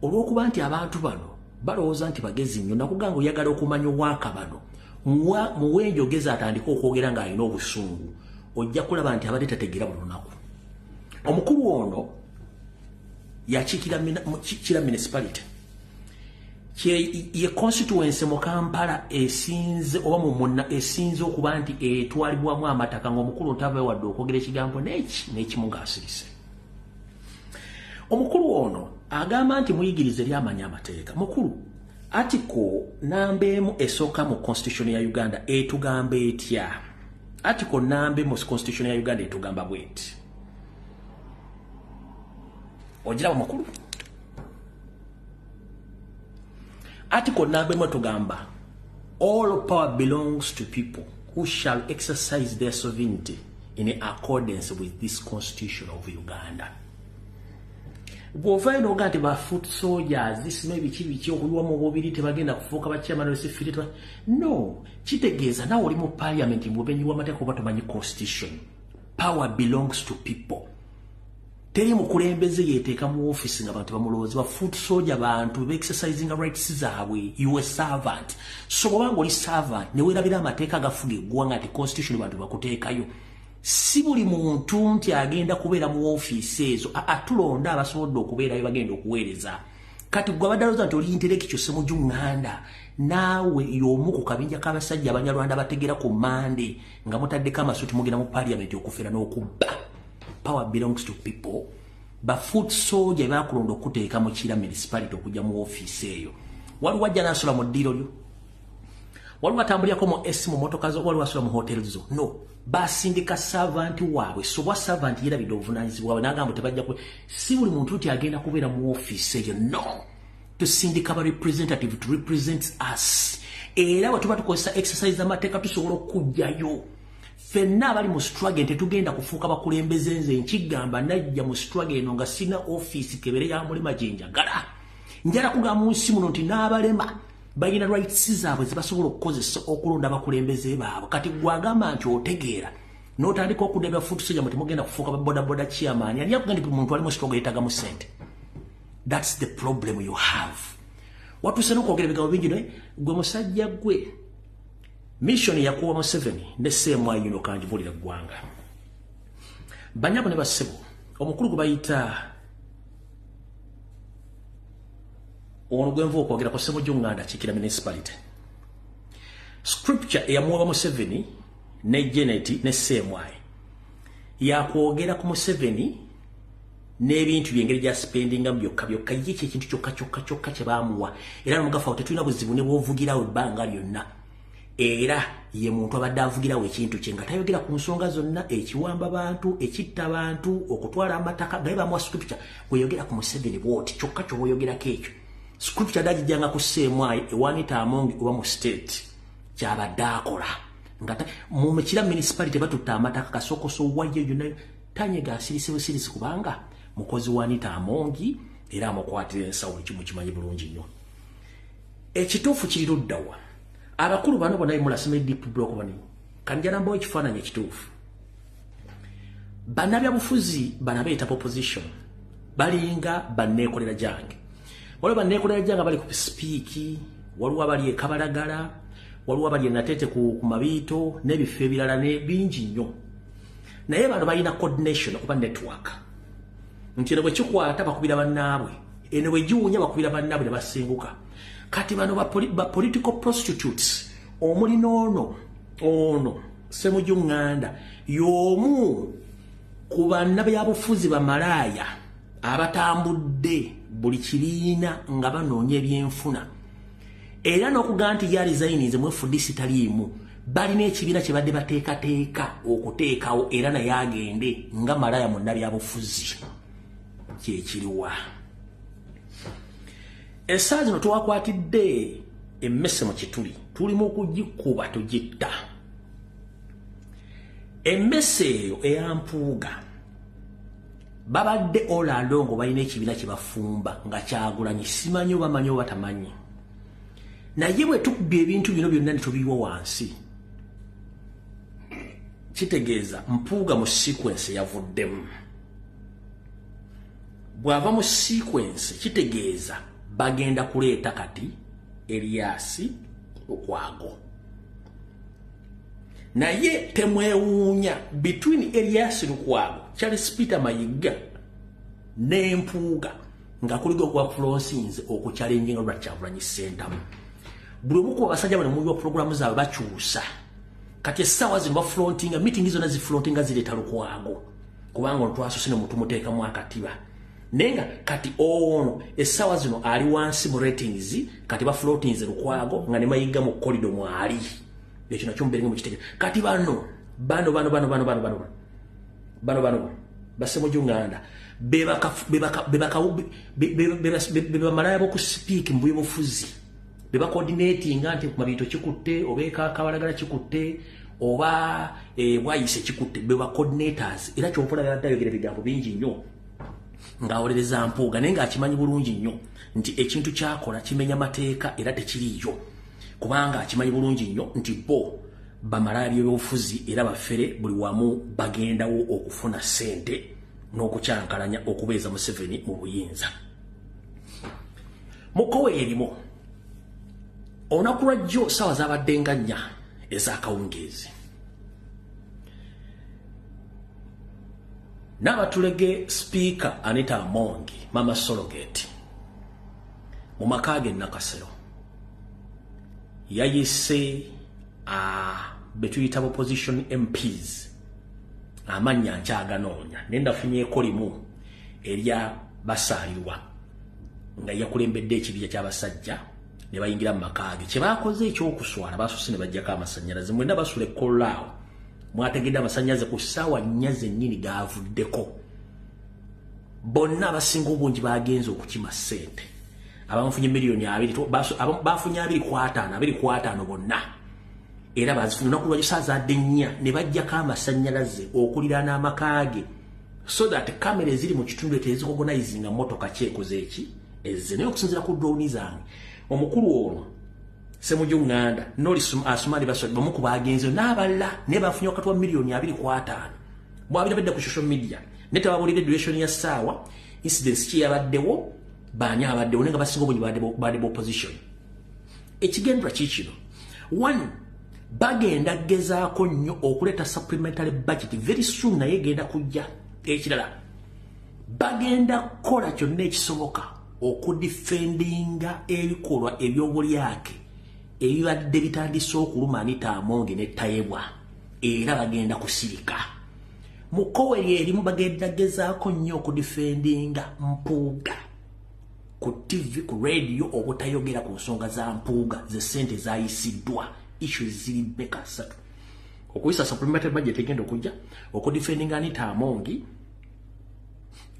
olw'okuba nti abantu bano balowooza nti bagezi nnyo nakuganga oyagala okumanya Obwakabano muwe enjogeza atandika okwogera ng'alina obusungu ojja kulaba nti abadde tategeera buli lunaku omukulu ono yakiikira municipality ye constituency mu Kampala esinze oba mu munna esinze okuba nti etwalibwamu amataka ng'omukulu ntava wadde okwogera ekigambo n'ekimu ng'asirise. Omukulu ono agamba nti muyigirize eri amanya amateeka. Mukulu, article namba emu esooka mu constitution ya Uganda etugamba etya? Article namba emu mu constitution ya Uganda etugamba bweti. Ojira mukulu? Article namba emu etugamba all power belongs to people who shall exercise their sovereignty in accordance with this constitution of Uganda. Bw'ovaayo n'ogaa nti ba foot soldiers, this may be kibiki okuliwa mu bubiri tebagenda kufuuka ba chairman of the no, kitegeeza naawe oli mu parliament mubenyi w'amateeka oba tomanyi constitution. Power belongs to people. Teri mukulembeze yeteeka mu office nga bantu bamulowooza. Ba foot soldier bantu be exercising rights zaabwe. You a servant. So bw'obanga oli servant ne weerabira amateeka agafuga eggwanga nti constitution bantu bakuteekayo. Si buli muntu nti agenda kubeera mu office ezo atulonda abasobodde okubeerayo bagenda okuweereza. Kati gwe abadde nti oli intellectual Ssemujju naawe y'omu ku kabinja k'abasajja Abanyarwanda bategera ku Mande nga mutaddeko amasuuti mugenda mu parliament okufera n'okubba. Power belongs to people. Ba foot soldier bakulonda okuteeka mu kira municipality okujja mu office eyo. Waliwo ajja n'asula mu ddiiro lyo. Waliwo atambulirako mu esi mu motoka zo, waliwo asula mu hotels zo. No. Basindika servant waabwe. So bwa servant yerabidde obuvunaanyizibwa bwabwe n'agamba tebajja si buli muntu nti agenda kubeera mu office eyo. No. Tusindika ba representative to represent us. Era bwe tuba tukozesa exercise amateeka tusobola okujjayo. Fenna abali mu struggle tetugenda kufuuka bakulembeze nze nkigamba najja mu struggle eno nga sina office kebere ya mulima gye njagala. Njala kugamba mu nsi muno nti n'abalema balina rights zaabwe zibasobola okukozesa okulonda abakulembeze baabwe. Kati gwagamba nti otegeera n'otandika okudebya foot soldier muti mugenda kufuuka ba boda chairman ani akugamba nti muntu ali mu struggle yeetagamu ssente. That's the problem you have. Watuuse n'okwogera ebigambo bingi naye gwe musajja gwe mission yakuwa Museveni ne CMI yuno kanjibulira ggwanga. Banyabo ne basebo omukulu gwe bayita ono gwenva okwogera ku Ssemujju Kikira municipality. Scripture eyamuwa Museveni ne Janet ne CMI yakwogera ku Museveni n'ebintu byengeri gya spendinga byokka ye ekintu kyokka kye baamuwa era n'omugafa tetulina buzibu ne bw'ovugirawo ebbanga lyonna. Era ye muntu abadde avugirawo ekintu kye nga tayogera ku nsonga zonna ekiwamba bantu ekitta bantu okutwala amataka naye bamuwa scripture weyogera ku Museveni bwoti kyokka kyoboyogerako ekyo. Scripture dagijjanga ku CMI ewanita amongi oba mu state kyabadde akola nga mu Mukira municipality batutta amataka kasokoso wajje yonna tanyega asirisi busirisi kubanga mukozi wanita amongi era amukwatira ensawo ekimu kimanyi bulungi nnyo. Ekituufu kiri luddawa abakulu bano bonna mulasime deep block bani kanjala mbo ekifaananyi ekituufu. Bannabyabufuzi banabeeta opposition balinga banneekolera jange. Waliwo banneekolera jange bali ku speaki, waliwo abali Kabalagala, waliwo abali Natete ku Mabiito n'ebifo ebirala ne bingi nnyo. Naye bano balina coordination okuba network. Nti eno bwe kikwata bakubira bannaabwe, eno bwe giwunya bakubira bannaabwe ne basenguka. Kati bano ba political prostitutes omuli ono Ssemujju y'omu ku bannabyabufuzi bamalaaya abatambudde buli kibiina nga banoonya ebyenfuna. Era n'okugamba nti ya resigninze mu FDC taliimu balina ekibiina kye badde bateekateeka okuteekawo era naye agende nga malaaya mu nnabyabufuzi kyekiriwa. Essaawa zino twakwatidde emmese mu kituli tulimu okugikuba tugitta. Emmese eyo eyampuuga babadde olandongo balina ekibiina kye bafumba nga Kyagulanyi simanyi oba manyi oba tamanyi. Naye bwe tukubye ebintu bino byonna ne tubiwa wansi kitegeeza mpuuga mu sequence yavuddemu. Bw'ava mu sequence kitegeeza bagenda kuleeta kati Elias Lukwago. Naye temwewuunya between Elias Lukwago, Charles Peter Mayiga n'empuuga nga kuligo kwa Florence okuchallenging olwa Kyagulanyi Ssentamu buli omu ku basajja bano mu programu zaabwe bakyusa kati essaawa zino bafrontinga meeting zonna zifrontinga zireeta lukwago kubanga ono twasosine mutu muteekamu akatiba nenga kati ono essaawa zino ali wansi mu ratings kati baflotinze lukwago nga ne mayiga mu corridor mwali ekyo nakyo mberenge mu kitege kati bano basemo junganda bebamalaya bokuspeak mbuye bufuzi beba coordinating nti mabito kikutte obeka kabalagala kikutte oba bwayise kikutte beba coordinators era kyompola yadayogera bigambo bingi nnyo ngaolereza Mpuuga naye ng'akimanyi bulungi nnyo nti ekintu kyakola kimenya mateeka era tekiriyo kubanga akimanyi bulungi nnyo nti bo bamalaya by'obufuzi era bafere buli wamu bagendawo okufuna ssente n'okukyankalanya okubeeza Museveni mu buyinza mukowe erimu olunaku lwajjo ssaawa zaabadde nga 4 ez'akawungeezi Nabatulege Speaker Anita Amongi Mama Sologate mu maka ge Nakasero yayise betuyita opposition MPs amanya nkyaganoonya nenda funyeeko limu erya basaalirwa nga yakulembedde ekibija ky'abasajja ne bayingira mu maka ge kye baakoze ekyokuswala baasose ne bajjako amasannyalaze mwenda basula ekkollaawo mwategedde amasannyalaze ku ssaawa 4 zennyini gaavuddeko bonna abasinga obungi bagenze okukima ssente abamufunye miliyoni 2 bafunye 2.5 bonna era bazifuna olunaku lwajjo ssaawa za 4 ne bajjako amasannyalaze okuliraana amaka ge so that kamera eziri mu kitundu tezikogonaizinga motoka kyekoze eki ezze naye okusinziira ku drone zange omukulu ono Semujunganda noli asumali baso bamu ku bagenze n'abalala ne bafunye wakati wa miliyoni 2.5 mwabirabedde ku social media neta babulire duration ya ssaawa incidents ki yabaddewo baanya abaddewo nenga basinga obunyi badde opposition ekigendwa kikino 1 bagenda gezaako nnyo okuleta supplementary budget very soon naye genda kujja ekirala bagenda kola kyonna ekisoboka okudefendinga ebikolwa ebyobulyake ebibadde bitandise okuluma Anita Amongi ne tayebwa era bagenda kusirika mukowe erimu bagenda gezaako nnyo okudefendinga Mpuuga ku TV ku radio obutayogera ku nsonga za Mpuuga ze sente zayisiddwa issues ziri beka satu okuyisa supplementary budget egenda okujja okudefendinga Anita Amongi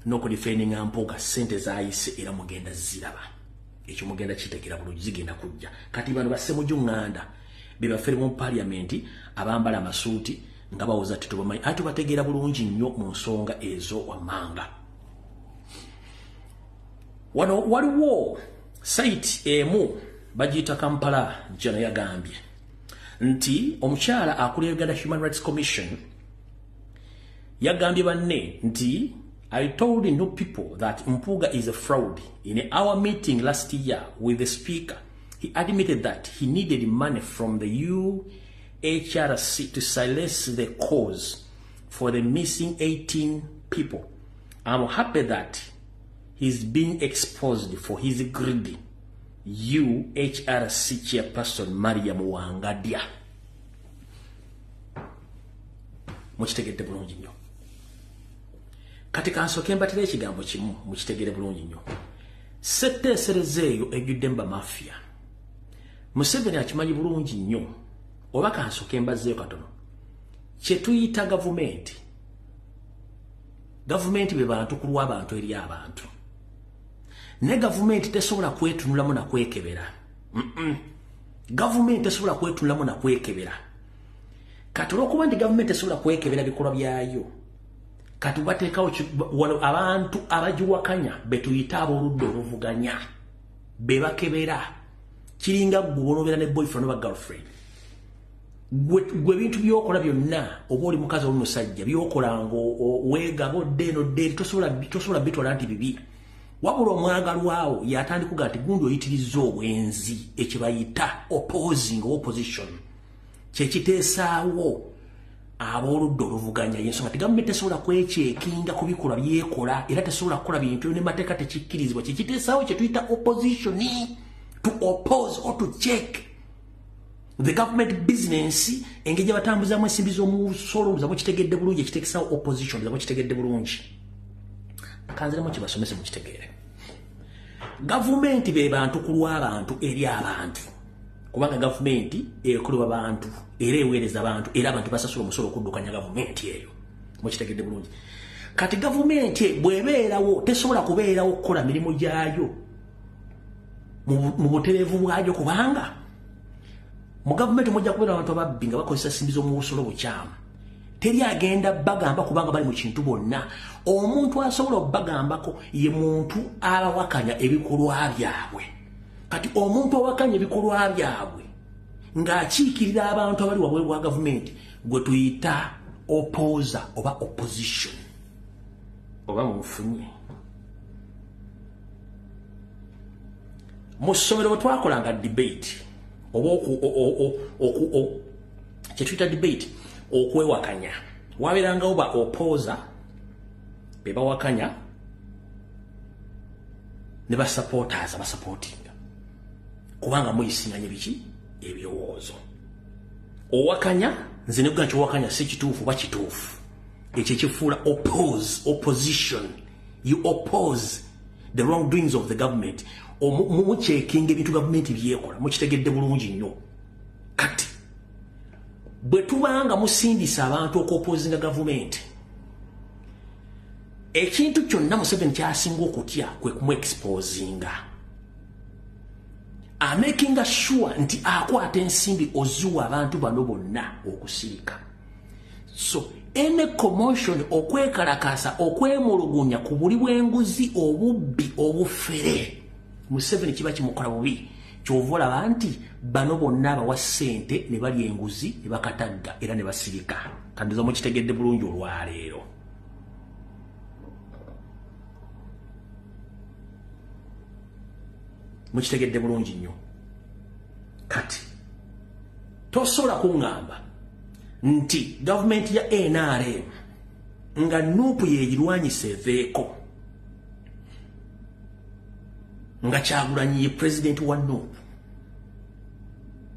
n'okudefendinga Mpuuga sente zayise era mugenda ziraba ekyo mugenda kitegera bulungi zigenda kujja kati bano Semujunganda bebafere mu parliament abambala amasuuti nga bawoza titubamanyi ate bategeera bulungi nnyo mu nsonga ezo wamanga wano waliwo site emu bagiyita Kampala jana yagambye nti omukyala akulira Uganda Human Rights Commission yagambye banne nti I told no people that Mpuuga is a fraud. In our meeting last year with the speaker, he admitted that he needed money from the UHRC to silence the cause for the missing 18 people. I'm happy that he's being exposed for his greedy. UHRC chairperson Mariam Wangadia. Mukitegedde bulungi nnyo. Katika nsoke mbatira ekigambo kimu mukitegere bulungi nnyo setteesereza eyo ejjudde mba mafia Museveni akimanyi bulungi nnyo oba kansoke mbazeeyo katono kye tuyita gavumenti be bantu kulwa abantu eri abantu ne gavumenti tesobola kwetunulamu na kwekebera gavumenti tesobola kwetunulamu na kwekebera kati olw'okuba nti gavumenti tesobola kwekebera bikolwa byayo kati bateekawo abantu abagiwakanya betuyita ab'oludda oluvuganya be bakebera kiringa gwonobeera ne boyfriend oba girlfriend gwe bintu byokola byonna oba oli mukazi oli musajja byokola weegaba odde eno dde tosobola bitwala nti bibi wabula omwagalwawo yatandikuga nti gundi oyitirizza obwenzi ekyebayita opposition kyekiteesaawo aboludde oluvuganya yensonga ti gavumenti tesobola kwekyekinga ku bikolwa byekola era tesobola kukola bintu ne mateeka tekikkirizibwa kikiteesaawo kye tuyita opposition to oppose or to check the government business engeri gye batambuzaamu ensimbi z'omusolo zamu kitegedde bulungi ekiteekesaawo opposition zamu kitegedde bulungi kanziremu kibasomese mu kitegeere gavumenti be bantu ku lw'abantu eri abantu kubanga gavumenti ekolebwa abantu era eweereza abantu era abantu basasula omusolo okuddukanya gavumenti eyo mukitegedde bulungi kati gavumenti bw'ebeerawo tesobola kubeerawo okukola mirimu gyayo mu butereevu bwayo kubanga mu gavumenti mujja kubeera abantu ababbi nga bakozesa simbi z'omu busolo bukyamu teri agenda bagamba kubanga bali mu kintu bonna omuntu asobola obbagambako ye muntu abawakanya ebikolwa byabwe kati omuntu awakanya ebikolwa byabwe ng'akiikirira abantu abali wabweru bwa gavumenti gwe tuyita opposer oba opposition oba munfunye mu ssomero bwe twakolanga debate oba kye tuyita debate okwewakanya wabeerangawo ba opposer be bawakanya ne basupporters abasupportinga kubanga muyisiŋŋanya biki ebirowoozo owakanya nze ne kugaa nti owakanya si kituufu oba kituufu ekyo ekifuula opposition you oppose the wrongdoings of the government mukyekinga ebintu gavumenti byekola mukitegedde bulungi nnyo kati bwe tubanga musindisa abantu okwopozinga gavumenti ekintu kyonna Museveni kyasinga okutya kwe kumuexposinga amakinga sure nti akwata ensimbi oziwa abantu bano bonna okusirika so ene commotion okwekalakasa okwemulugunya ku buli bw'enguzi obubbi obufere Museveni kiba kimukola bubi kyovola nti bano bonna abawa ssente ne bali enguzi ne bakatagga era ne basirika kandiza mu kitegedde bulungi olwaleero mukitegedde bulungi nnyo kati tosobola kuŋŋamba nti gavumenti ya NRM nga nuupu yeegirwanyisa eveeko nga Kyagulanyi ye pulezidenti wa nuupu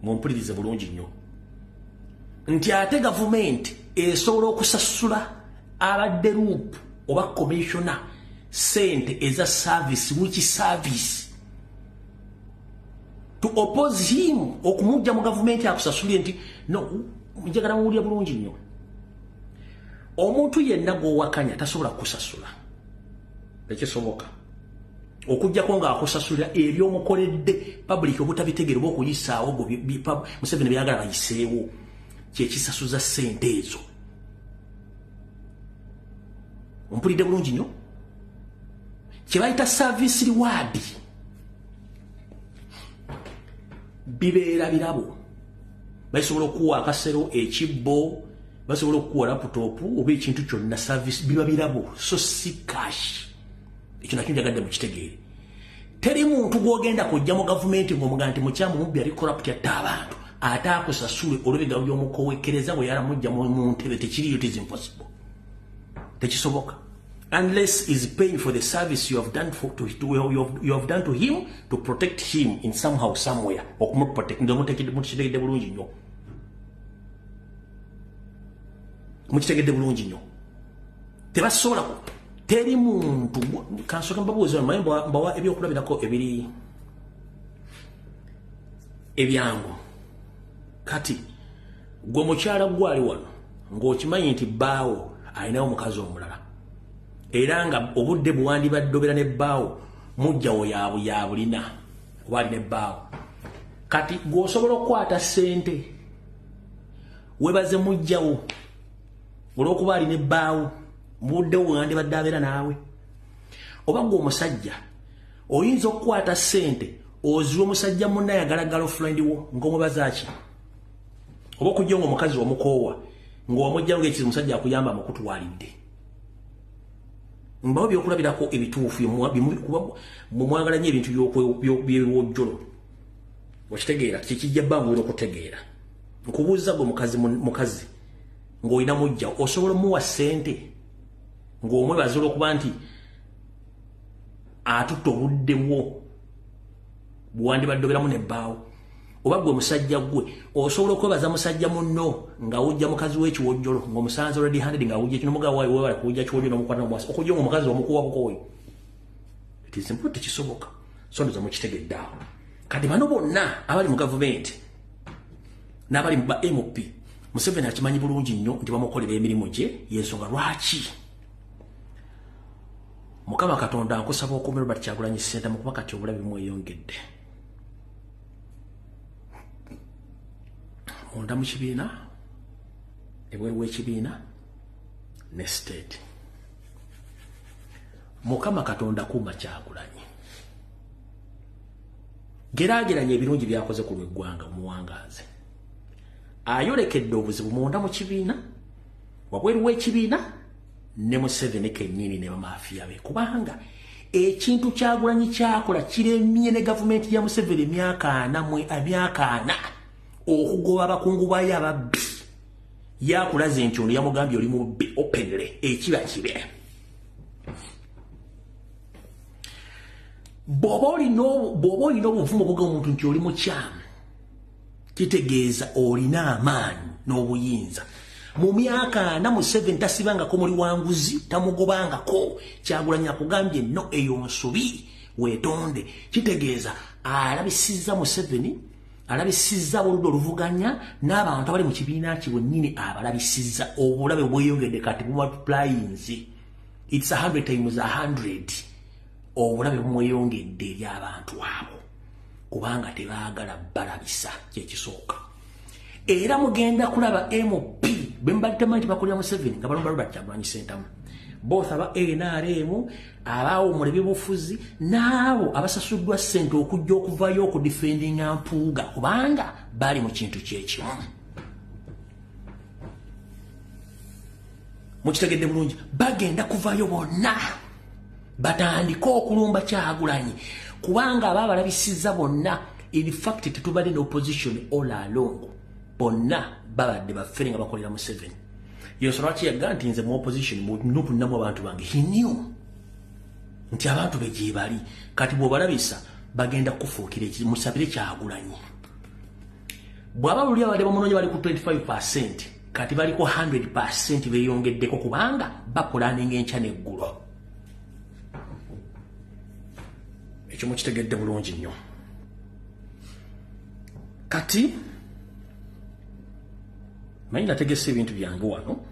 mumpulirize bulungi nnyo nti ate gavumenti esobola okusasula abadde luupu oba komishona sente eza service wiki service to oppose him okumujja mu gavumenti akusasulie nti no njagala muwulira bulungi nnyo omuntu yenna gw'owakanya tasobola kusasula tekisoboka okujjako ng'akusasula ebyomukoledde public obutabitegeera oba okuyisaawo Museveni byagala bayiseewo kyekisasuza ssente ezo ompulidde bulungi nnyo kye bayita service reward bibeera birabo basobola okuwa akasero ekibbo basobola okuwa laputopu oba ekintu kyonna service biba birabo so si cash ekyo nakyo njagadde mukitegeere teri muntu gw'ogenda kujja mu gavumenti ng'omugaa nti mukyamu mubbi ali corrupt yatta abantu ate akusasule olw'ebigabo by'omukowekereza bwe yaramujja mu ntebe tekiriyo it is impossible tekisoboka unless is paying for the service you have done you have done to him to protect him in somehow somewhere okumuprotect mukitegedde bulungi nnyo mukitegedde bulungi nnyo tebasobola teri muntu kansoka mbabuuza naye mbawa ebyokulabirako ebiri ebyangu kati gwe mukyala gwali wano ng'okimanyi nti bbaawo alinawo omukazi omulala era nga obudde buwandibadde ne bbaawo mujjawo yabulina oba alina ebbaawo kati gw'osobola okukwata ssente webaze mujjawo olw'okuba alina ebbaawo mubuddewo buwandibadde abeera naawe oba gwe omusajja oyinza okukwata ssente oziwa omusajja munna ayagala girlfriend wo ng'omubaza ki oba okujja ng'omukazi omukoowa ng'omujjawo ng'ekizi omusajja akuyamba mukutwalidde mbawo byokulabirako ebituufu mumwagala nnyo ebintu by'ebiwojjolo okitegeera kyekijja bbangulira okutegeera nkubuuza gwe mukazi ng'olina mujja osobola muwa ssente ng'omwebaza olw'okuba nti atutta obudde bwo bwandibadde ogeramu n'ebbaawo oba gwe musajja gwe osobola okwebaza musajja munno nga wujja mukazi w'ekiwojjolo ng'omusanze already handed nga wujja kino mugawa wayi wewala kujja kiwojjolo n'omukwata n'omwasi okujja ng'omukazi omukuwa bukoyo it is simple tekisoboka so ndoza mukitegedde awo kati bano bonna abali mu gavumenti n'abali mu ba MOP Museveni akimanyi bulungi nnyo nti bamukolera emirimu gye y'ensonga lwaki Mukama Katonda nkusaba okuumira Robert Kyagulanyi Ssentamu kuba kati obulabe bumweyongedde munda mu kibiina ebweru w'ekibiina ne state Mukama Katonda kuuma Kyagulanyi geraageranya ebirungi byakoze ku lw'eggwanga omuwangaazi ayolekedde obuzibu munda mu kibiina wabweru w'ekibiina ne Museveni kennyini ne bamafiya be kubanga ekintu Kyagulanyi kyakola kiremye ne gavumenti ya Museveni emyaka 4 okugoba abakungu bayo ababbi yakulaze nti ono yamugambye oli mubbi openly ekiba kibe bw'oba olina obuvumu obugga omuntu nti oli mukyamu kitegeeza olina amaanyi n'obuyinza mu myaka 4 Museveni tasibangako muli wanguzi tamugobangako Kyagulanyi akugambye no eyo nsobi weetonde kitegeeza alabisizza Museveni alabisizza oludda oluvuganya n'abantu abali mu kibiina kye bwennyini abalabisizza obulabe bweyongedde kati bumultiplyinze it's 100 times 100 obulabe bumweyongedde eri abantu abo kubanga tebaagala balabisa kyekisooka era mugenda kulaba MOP bembadde manyi bakolera Museveni nga balomba Robert Kyagulanyi Ssentamu both aba NRM abawumula ebyobufuzi n'abo abasasuddwa ssente okujja okuvayo okudifendinga Mpuuga kubanga bali mu kintu kyekimu mukitegedde bulungi bagenda kuvayo bonna batandika okulumba Kyagulanyi kubanga ababalabisizza bonna in fact tetubadde n'opposition all along bonna babadde baffere nga bakolera Museveni yensonga lwaki yagamba nti nze mu opposition munukunamu abantu bange he knew nti abantu be gye bali kati bw'obalabisa bagenda kufuukira musabire Kyagulanyi bw'aba luli abadde bamunoonya bali ku 25% kati baliko 100% beeyongeddeko kubanga bapulaninga enkya n'eggulo ekyo mukitegedde bulungi nnyo kati manyi nategese ebintu byange wano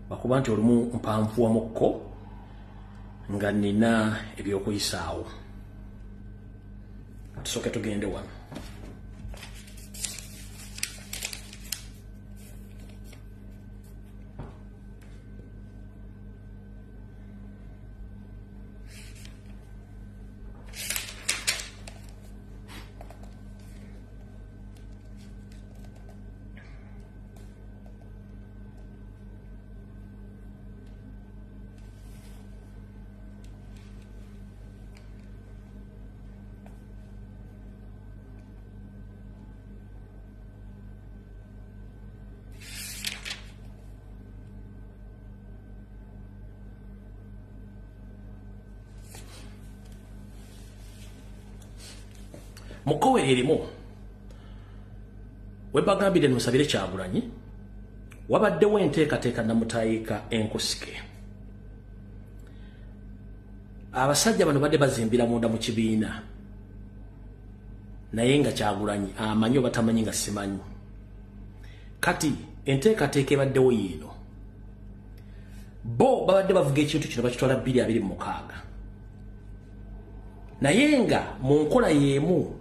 bakuba nti olumu mpanvuwamukko nga nina ebyokuyisaawo tusooke tugende wano mukowere erimu webagambire musabire Kyagulanyi wabaddewo enteekateeka namutayiika enkusike abasajja bano badde bazimbira munda mu kibiina naye nga Kyagulanyi amanyi oba tamanyi nga simanyi kati enteekateeka ebaddewo yiino bo babadde bavuga ekintu kino bakitwala 2026 naye nga mu nkola y'emu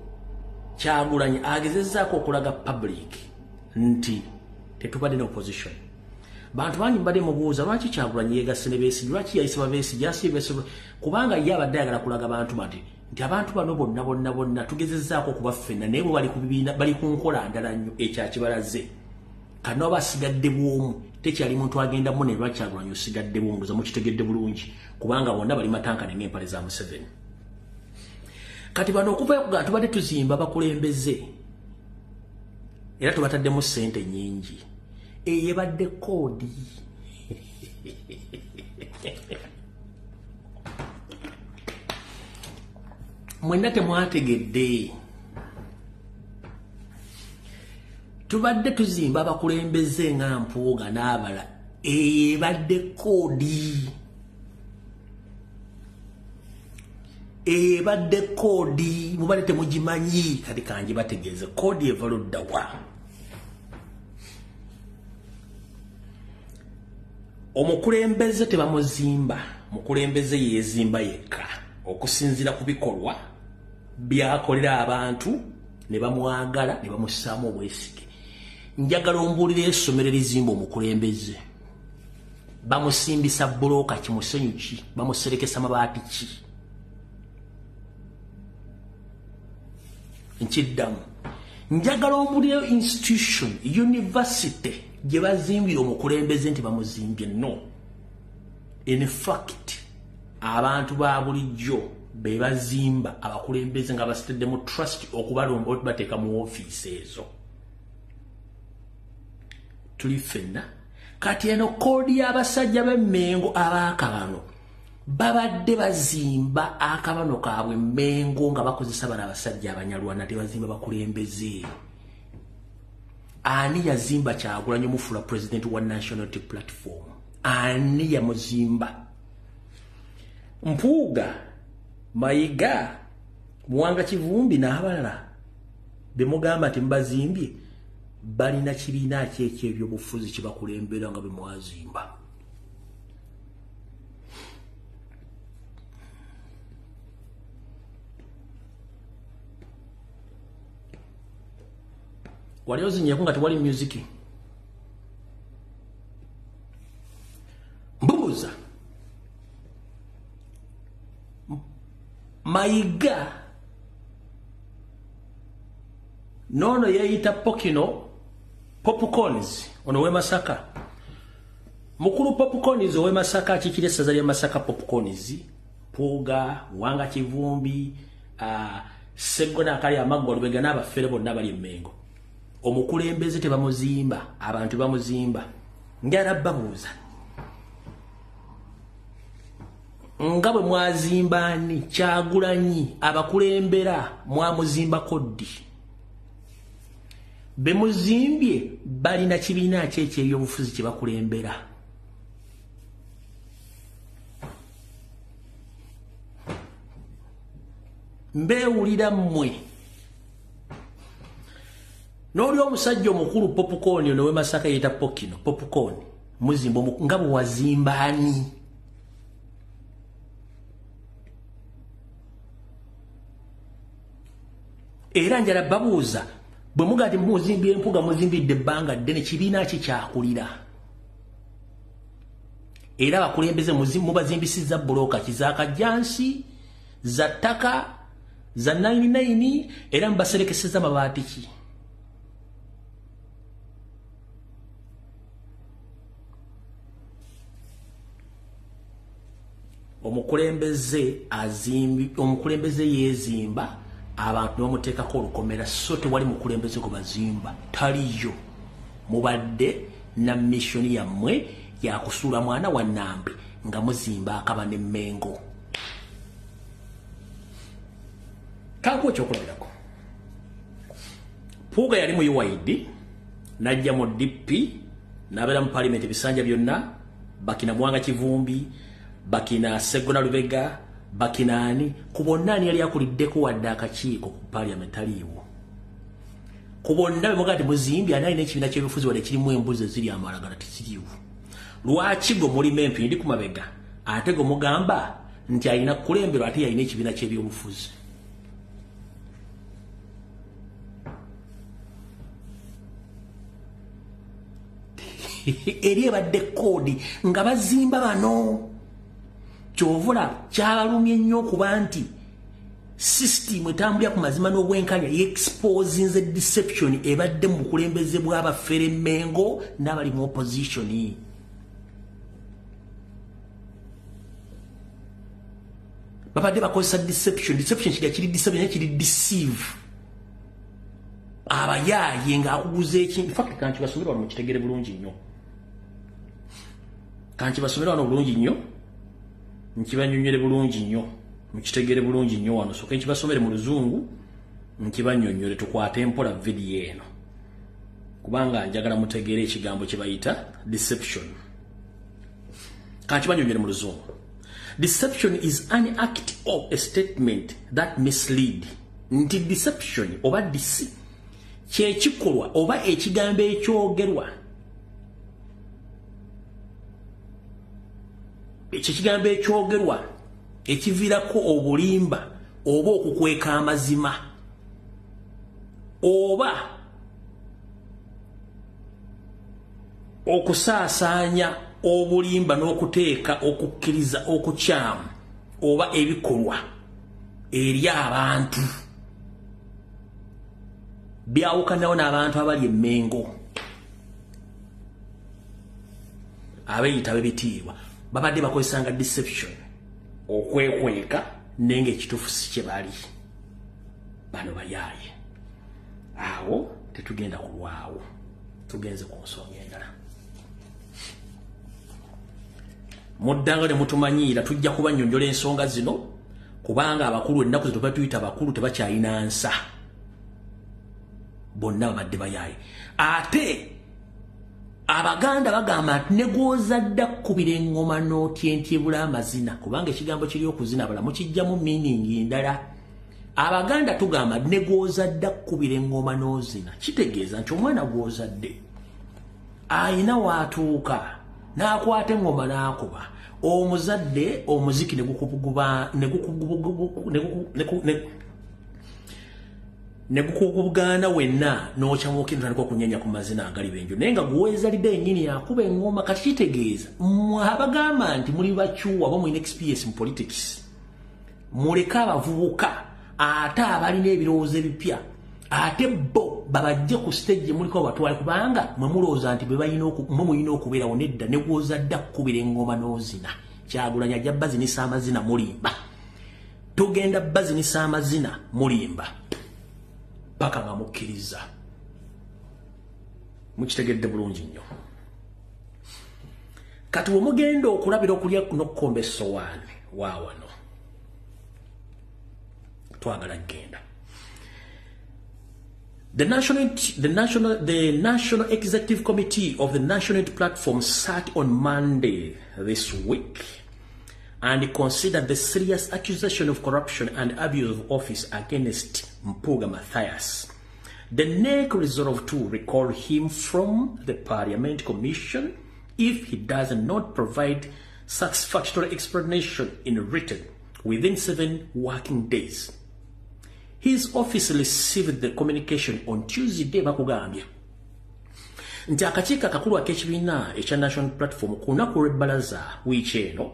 Kyagulanyi agezezzaako okulaga public nti tetubadde n'opposition bantu bangi mbadde mubuuza lwaki Kyagulanyi yeegasse ne Besigye lwaki yayise Besigye yasiibese kubanga ye abadde ayagala kulaga abantu nti abantu bano bonna tugezezzaako okubafenna naye bwe bali ku bibiina bali ku nkola ndala nnyo ekyakibalaze kano aba asigadde bwomu tekyali muntu agendamu ne lwaki Kyagulanyi osigadde bwomu ndoza mukitegedde bulungi kubanga bonna bali matankane ng'empale za Museveni kati bano okuva nga tubadde tuzimba bakulembeze era tubataddemu ssente nnyingi eyebadde koodi mwenna temwategedde tubadde tuzimba abakulembeze nga Mpuuga n'abala eyebadde koodi eyebadde koodi mubadde temugimanyi kati kanji bategeeze koodi eva ludda wa omukulembeze tebamuzimba mukulembeze yezimba yekka okusinzira ku bikolwa byakolera abantu ne bamwagala ne bamussaamu obwesige njagala ombuulira essomero erizimba omukulembeze bamusimbisa bulooka kimusenyu ki bamuserekesa mabaati ki nkiddamu njagala ombuulira institution university gye bazimbira omukulembeze nti bamuzimbye no in fact abantu ba bulijjo be bazimba abakulembeze nga basiteddemu trust okubalomba bateeka mu ofiisi ezo tuli ffenna kati eno koodi y'abasajja b'Emmengo abaakabano babadde bazimba akabano kaabwe Mmengo nga bakozesa bano abasajja abanyalwana tebazimba bakulembeze ani yazimba Kyagulanyi omufula president wa National Unity Platform ani yamuzimba Mpuuga Mayiga Muwanga Kivumbi n'abalala bemugamba nti mbazimbye balina kibiina ky'ebyobufuzi kibakulembera nga bemwazimba wali ozinyeeko nga tewali musiki mbuuza Mayiga nono yeyita Pokino Popcorns ono we Masaka mukulu Popcorns we Masaka akikire essaza lya Masaka Popcorns Mpuuga Muwanga Kivumbi Segona kali Amagwa Lubega n'abafere bonna bali Emmengo omukulembeze tebamuzimba abantu bamuzimba ngara babuuza nga bwe mwazimbani Kyagulanyi abakulembera mwamuzimba koddi bemuzimbye balina kibiina ky'ebyobufuzi kye bakulembera mbeewulira mmwe n'oli omusajja omukulu Popcorn ono we Masaka yita Pokino Popcorn muzimba nga bwe wazimbani era njala babuuza bwe mugati muzimbye Mpuuga muzimbidde ebbanga ddene kibiina ki kyakulira era abakulembeze mubazimbisizza bulooka kizakajjansi za ttaka za 99 era mubaserekeseza mabaati ki omukulembeze yezimba abantu bamuteekako olukomera so tewali mukulembeze gwe bazimba taliyo mubadde na missoni yammwe yakusuula mwana wa Nambe nga muzimba akaba n'Emmengo kankuwa ekyokulabirako Mpuuga yali mu UID najja mu DP n'abeera mu parliament ebisanja byonna bakina Muwanga Kivumbi bakina Segona Lubega bakinaani ku bonna ani yali akuliddeko wadde akakiiko ku parliament aliiwo ku bonna bemugati muzimbi ani alina ekibiina ky'ebyobufuzi wadde kirimu embuzi eziri amalagala tekiriiwo lwaki gwe mulima empindi ku mabega ate gwe mugamba nti alina kukulemberwa ate yalina ekibiina ky'ebyobufuzi eri ebadde koodi nga bazimba bano kyovula kyabalumye nnyo okuba nti system etambulira ku mazima n'obwenkanya yeexposinze deception ebadde mu bukulembeze bw'abafere Emmengo n'abali mu opposition babadde bakozesa deception kiri deception kiri deceive abayaaye ng'akuguza ekintu. In fact, kanti basomera wano mukitegere bulungi nnyo. Kanti basomera wano bulungi nnyo, nkibanyonyere bulungi nnyo, mukitegere bulungi nnyo wano. So kenshi basomere mu luzungu, nkibanyonyole tukwate mpola video eno. Kubanga njagala mutegere ekigambo kye bayita deception. Kanti banyonyere mu luzungu. Deception is an act of a statement that mislead. Nti deception oba disi kyekikolwa oba ekigambo ekyogerwa. Ekigambo ekyogerwa ekivirako obulimba oba okukweka amazima oba okusaasaanya obulimba n'okuteeka okukkiriza okukyamu oba ebikolwa eri abantu. Byawukanawo n'abantu abali emmengo abeeyita b'ebitiibwa babadde bakozesanga deception okwekweka nenge ekituufu si kye bali. Bano bayaaye. Awo tetugenda kulwawo, tugenze ku nsonga endala. Muddanga ne mutumanyiira tujja kubanyonjola ensonga zino kubanga abakulu ennaku zino tuyita abakulu tebakyalina nsa. Bonna babadde bayaaye. Ate Abaganda bagamba nti ne gw'ozadde akkubira engoma n'otyentyebula amazina kubanga ekigambo kiri okuzina bala mukijjamu meaning endala. Abaganda tugamba ne gw'ozadde akkubira engoma n'ozina kitegeeza nti omwana gw'ozadde ayina waatuuka n'akwata engoma n'akuba omuzadde omuziki ne gukubugaana wenna n'okyamuukira ntandika okunyenya ku mazina agali benjo naye nga gweweezalidde yennyini akuba engoma. Kati kitegeeza abagamba nti muli bakyuwa oba mulina experience mu politics muleke abavubuka ate abalina ebirowoozo ebipya ate bo babajje ku stage muliko batwale kubanga mwe mulowooza nti mwe mulina okubeerawo nedda ne gw'ozadde akkubira engoma n'ozina. Kyagulanyi ajja bazinisa amazina mulimba, tugenda bazinisa amazina mulimba paka nga mukkiriza. Mukitegedde bulungi nnyo. Kati bwe mugenda okulabira okulya n'okkomba essowaani waawano twagala genda. The National Executive Committee of the National Unity Platform sat on Monday this week and considered the serious accusation of corruption and abuse of office against Mpuuga Mathias. The NEC resolved to recall him from the Parliament Commission if he does not provide satisfactory explanation in written within 7 working days. His office received the communication on Tuesday bakugambye nti akakiiko akakulu ak'ekibiina ekya National Platform ku lunaku lw'ebbalaza wiiki eno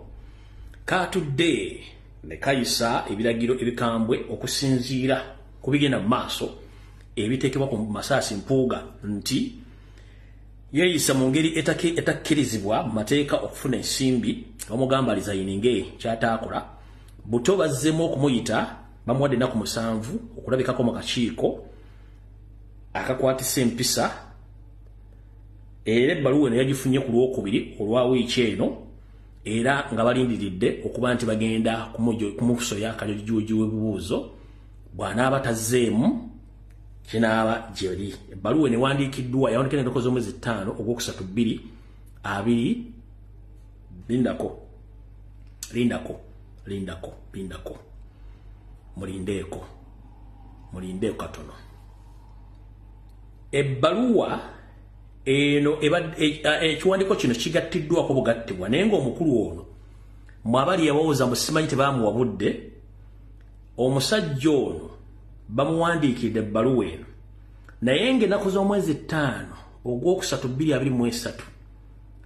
kaatudde ne kayisa ebiragiro ebikambwe okusinziira ku bigenda mu maaso ebiteekebwa ku Masaasi Mpuuga nti yeeyisa mu ngeri etakkirizibwa mu mateeka okufuna ensimbi bamugamba alizayininge kyataakola buto bazzeemu okumuyita bamuwadde ennaku 7 okulabikako mu kakiiko akakwatisa empisa era ebbaluwa eno yagifunye ku Lwokubiri olwa wiiki eno era nga balindiridde okuba nti bagenda kumusoya akalyojuuji w'ebibuuzo bw'anaaba tazzeemu kinaaba gyeri. Ebbaluwa eno ewandiikiddwa yawandiikira ennaku z'omwezi 5 Ogwokusatu 2020 lindako mulindeeko katono. Ebbaluwa eno ekiwandiiko kino kigattiddwako bugattibwa naye ng'omukulu ono mwabali yawooza mbu simanyi tebaamuwabudde omusajja ono bamuwandiikidde ebbaluwa eno naye ng'ennaku z'omwezi 5 Ogwokusatu 2023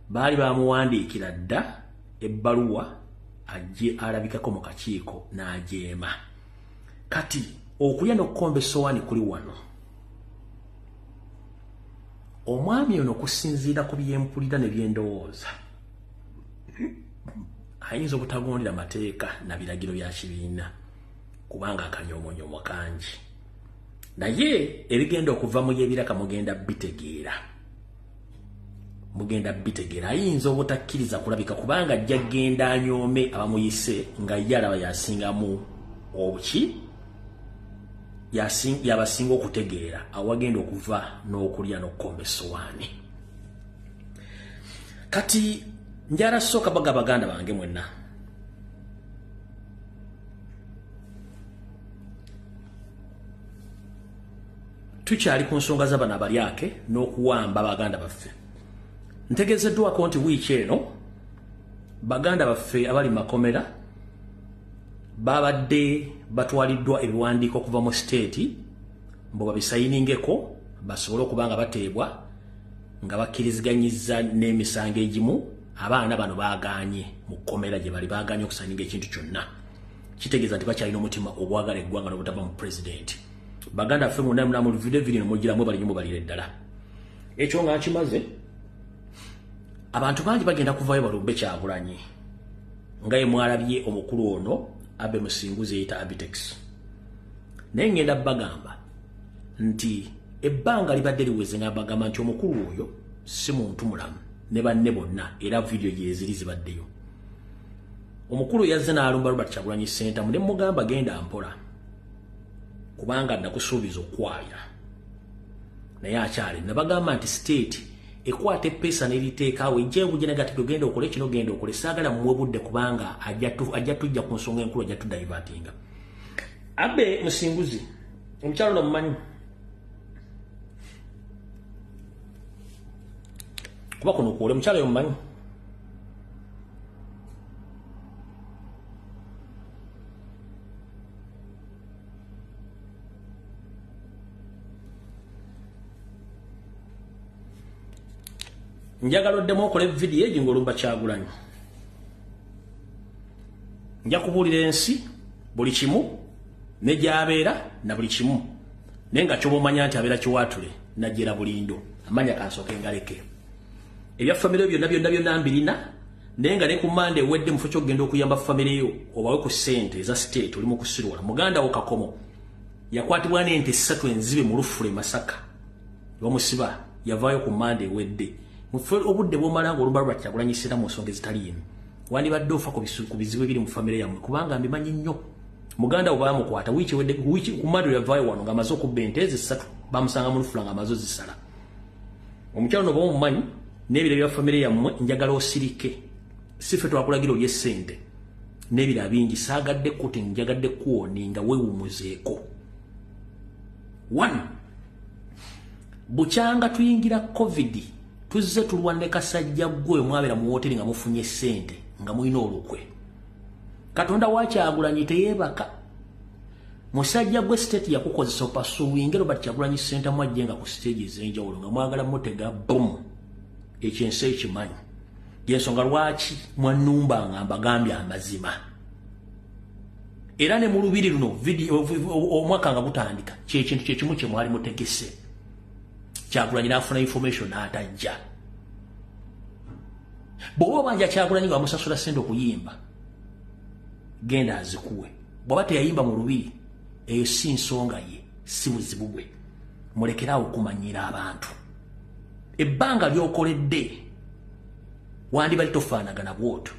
baali bamuwandiikira dda ebbaluwa ajje alabikako mu kakiiko n'ajeema. Kati okulya n'okkomba essowaani kuli wano. Omwami ono okusinziira ku byempulira ne byendowooza ayinza obutagondera mateeka na biragiro bya kibiina kubanga akanyoomonyoomo kangi naye ebigenda okuva mu yebiraka mugenda bitegeera ayinza obutakkiriza kulabika kubanga ajja genda anyoome abamuyise nga ye alaba yasingamu obuki yabasinga okutegeera awagenda okuva n'okulya n'okukomba essowaani. Kati njala sooka baganda bange mwenna tukyali ku nsonga z'abana abalyake n'okuwamba baganda baffe. Ntegezeddwako nti wiiki eno baganda baffe abali makomera babadde batwaliddwa ebiwandiiko okuva mu state mbo babisayiningeko basobole okuba nga bateebwa nga bakkiriziganyizza n'emisango egimu. Abaana bano baaganye mu kkomera gye bali baaganye okusayininga ekintu kyonna. Kitegeeza nti bakyalina omutima ogwagala eggwanga n'obutava mu pulezidenti. Baganda ffe mwonna mu video video mugiramu bali nyumu balire ddala. Ekyo nga nkimaze abantu bangi bagenda kuvaayo balumbe Kyagulanyi nga ye mwalabye omukulu ono Abe Musinguzi yita Abitex. Naye ngenda bagamba nti ebbanga libadde liweze nga bagamba nti omukulu oyo si muntu mulamu ne banne bonna era video ye ziri zibaddeyo. Omukulu yazze n'alumba Robert Kyagulanyi Center ne mugamba genda mpola kubanga nakusuubiza okwaya. Naye akyali nabagamba nti state ekwate pesa n'eriteekaawo ejjeebu gye negati genda okole kino genda okole saagala muwe budde kubanga ajja tujja ku nsonga enkulu ajja tudaivatinga. Abe Musinguzi omukyalo namumanyi kuba kuno kuole mukyalo yomumanyi njagala oddemu okole video egi ng'olumba Kyagulanyi. Nja kubuulira ensi buli kimu ne gy'abeera na buli kimu naye nga kyoba omanya nti abeera kiwaatule najjera bulindo amanya kansooke ngaleke ebya famire byonna mbirina naye nga ne ku Mande ewedde mufo ky'ogenda okuyamba famire yo obawe ku ssente eza state oli mu kusirwala. Muganda wo Kakomo yakwatibwa n'ente 3 enzibe mu Lufule Masaka bamusiba yavaayo ku Mande ewedde obudde bw'omala ng'olumba Robert Kyagulanyi Center mu nsonga ezitaliimu wandibadde ofa ku bizibu ebiri mu famire yammwe kubanga mbimanyi nnyo. Muganda wo baamukwata wiiki ku Mande yavaayo wano ng'amaze okubba ente ezi 3 bamusanga mu Lufula ng'amaze ozisala. Omukyalo no bw'omumanyi n'ebiro bya famire yammwe njagala osirike si ffe twakulagira olye ssente n'ebira bingi saagadde kuti njagadde kuwoninga weewumuzeeko. 1 bukyanga tuyingira covid tuzze tulwanne kasajja gwe mwabeera mu hoteli nga mufunye ssente nga mulina olukwe. Katonda wa Kyagulanyi teyeebaka. Musajja gwe state yakukozesa opasuwinge Robert Kyagulanyi Center mwajje nga ku stage ez'enjawulo nga mwagala mutega bomu ekyensi ekimanyi. Yensonga lwaki mwannumba nga mbagambye amazima. Era ne mu lubiri luno omwaka nga gutandika kyekintu kyekimu kye mwali mutegese. Kyagulanyi n'afuna information n'atajja. Bw'oba obanja Kyagulanyi nga musasula ssente okuyimba genda azikuwe. Bw'aba teyayimba mu lubiri eyo si nsonga ye si buzibu bwe. Mulekerawo okumanyira abantu. Ebbanga ly'okoledde wandibali tofaanagana bw'otyo.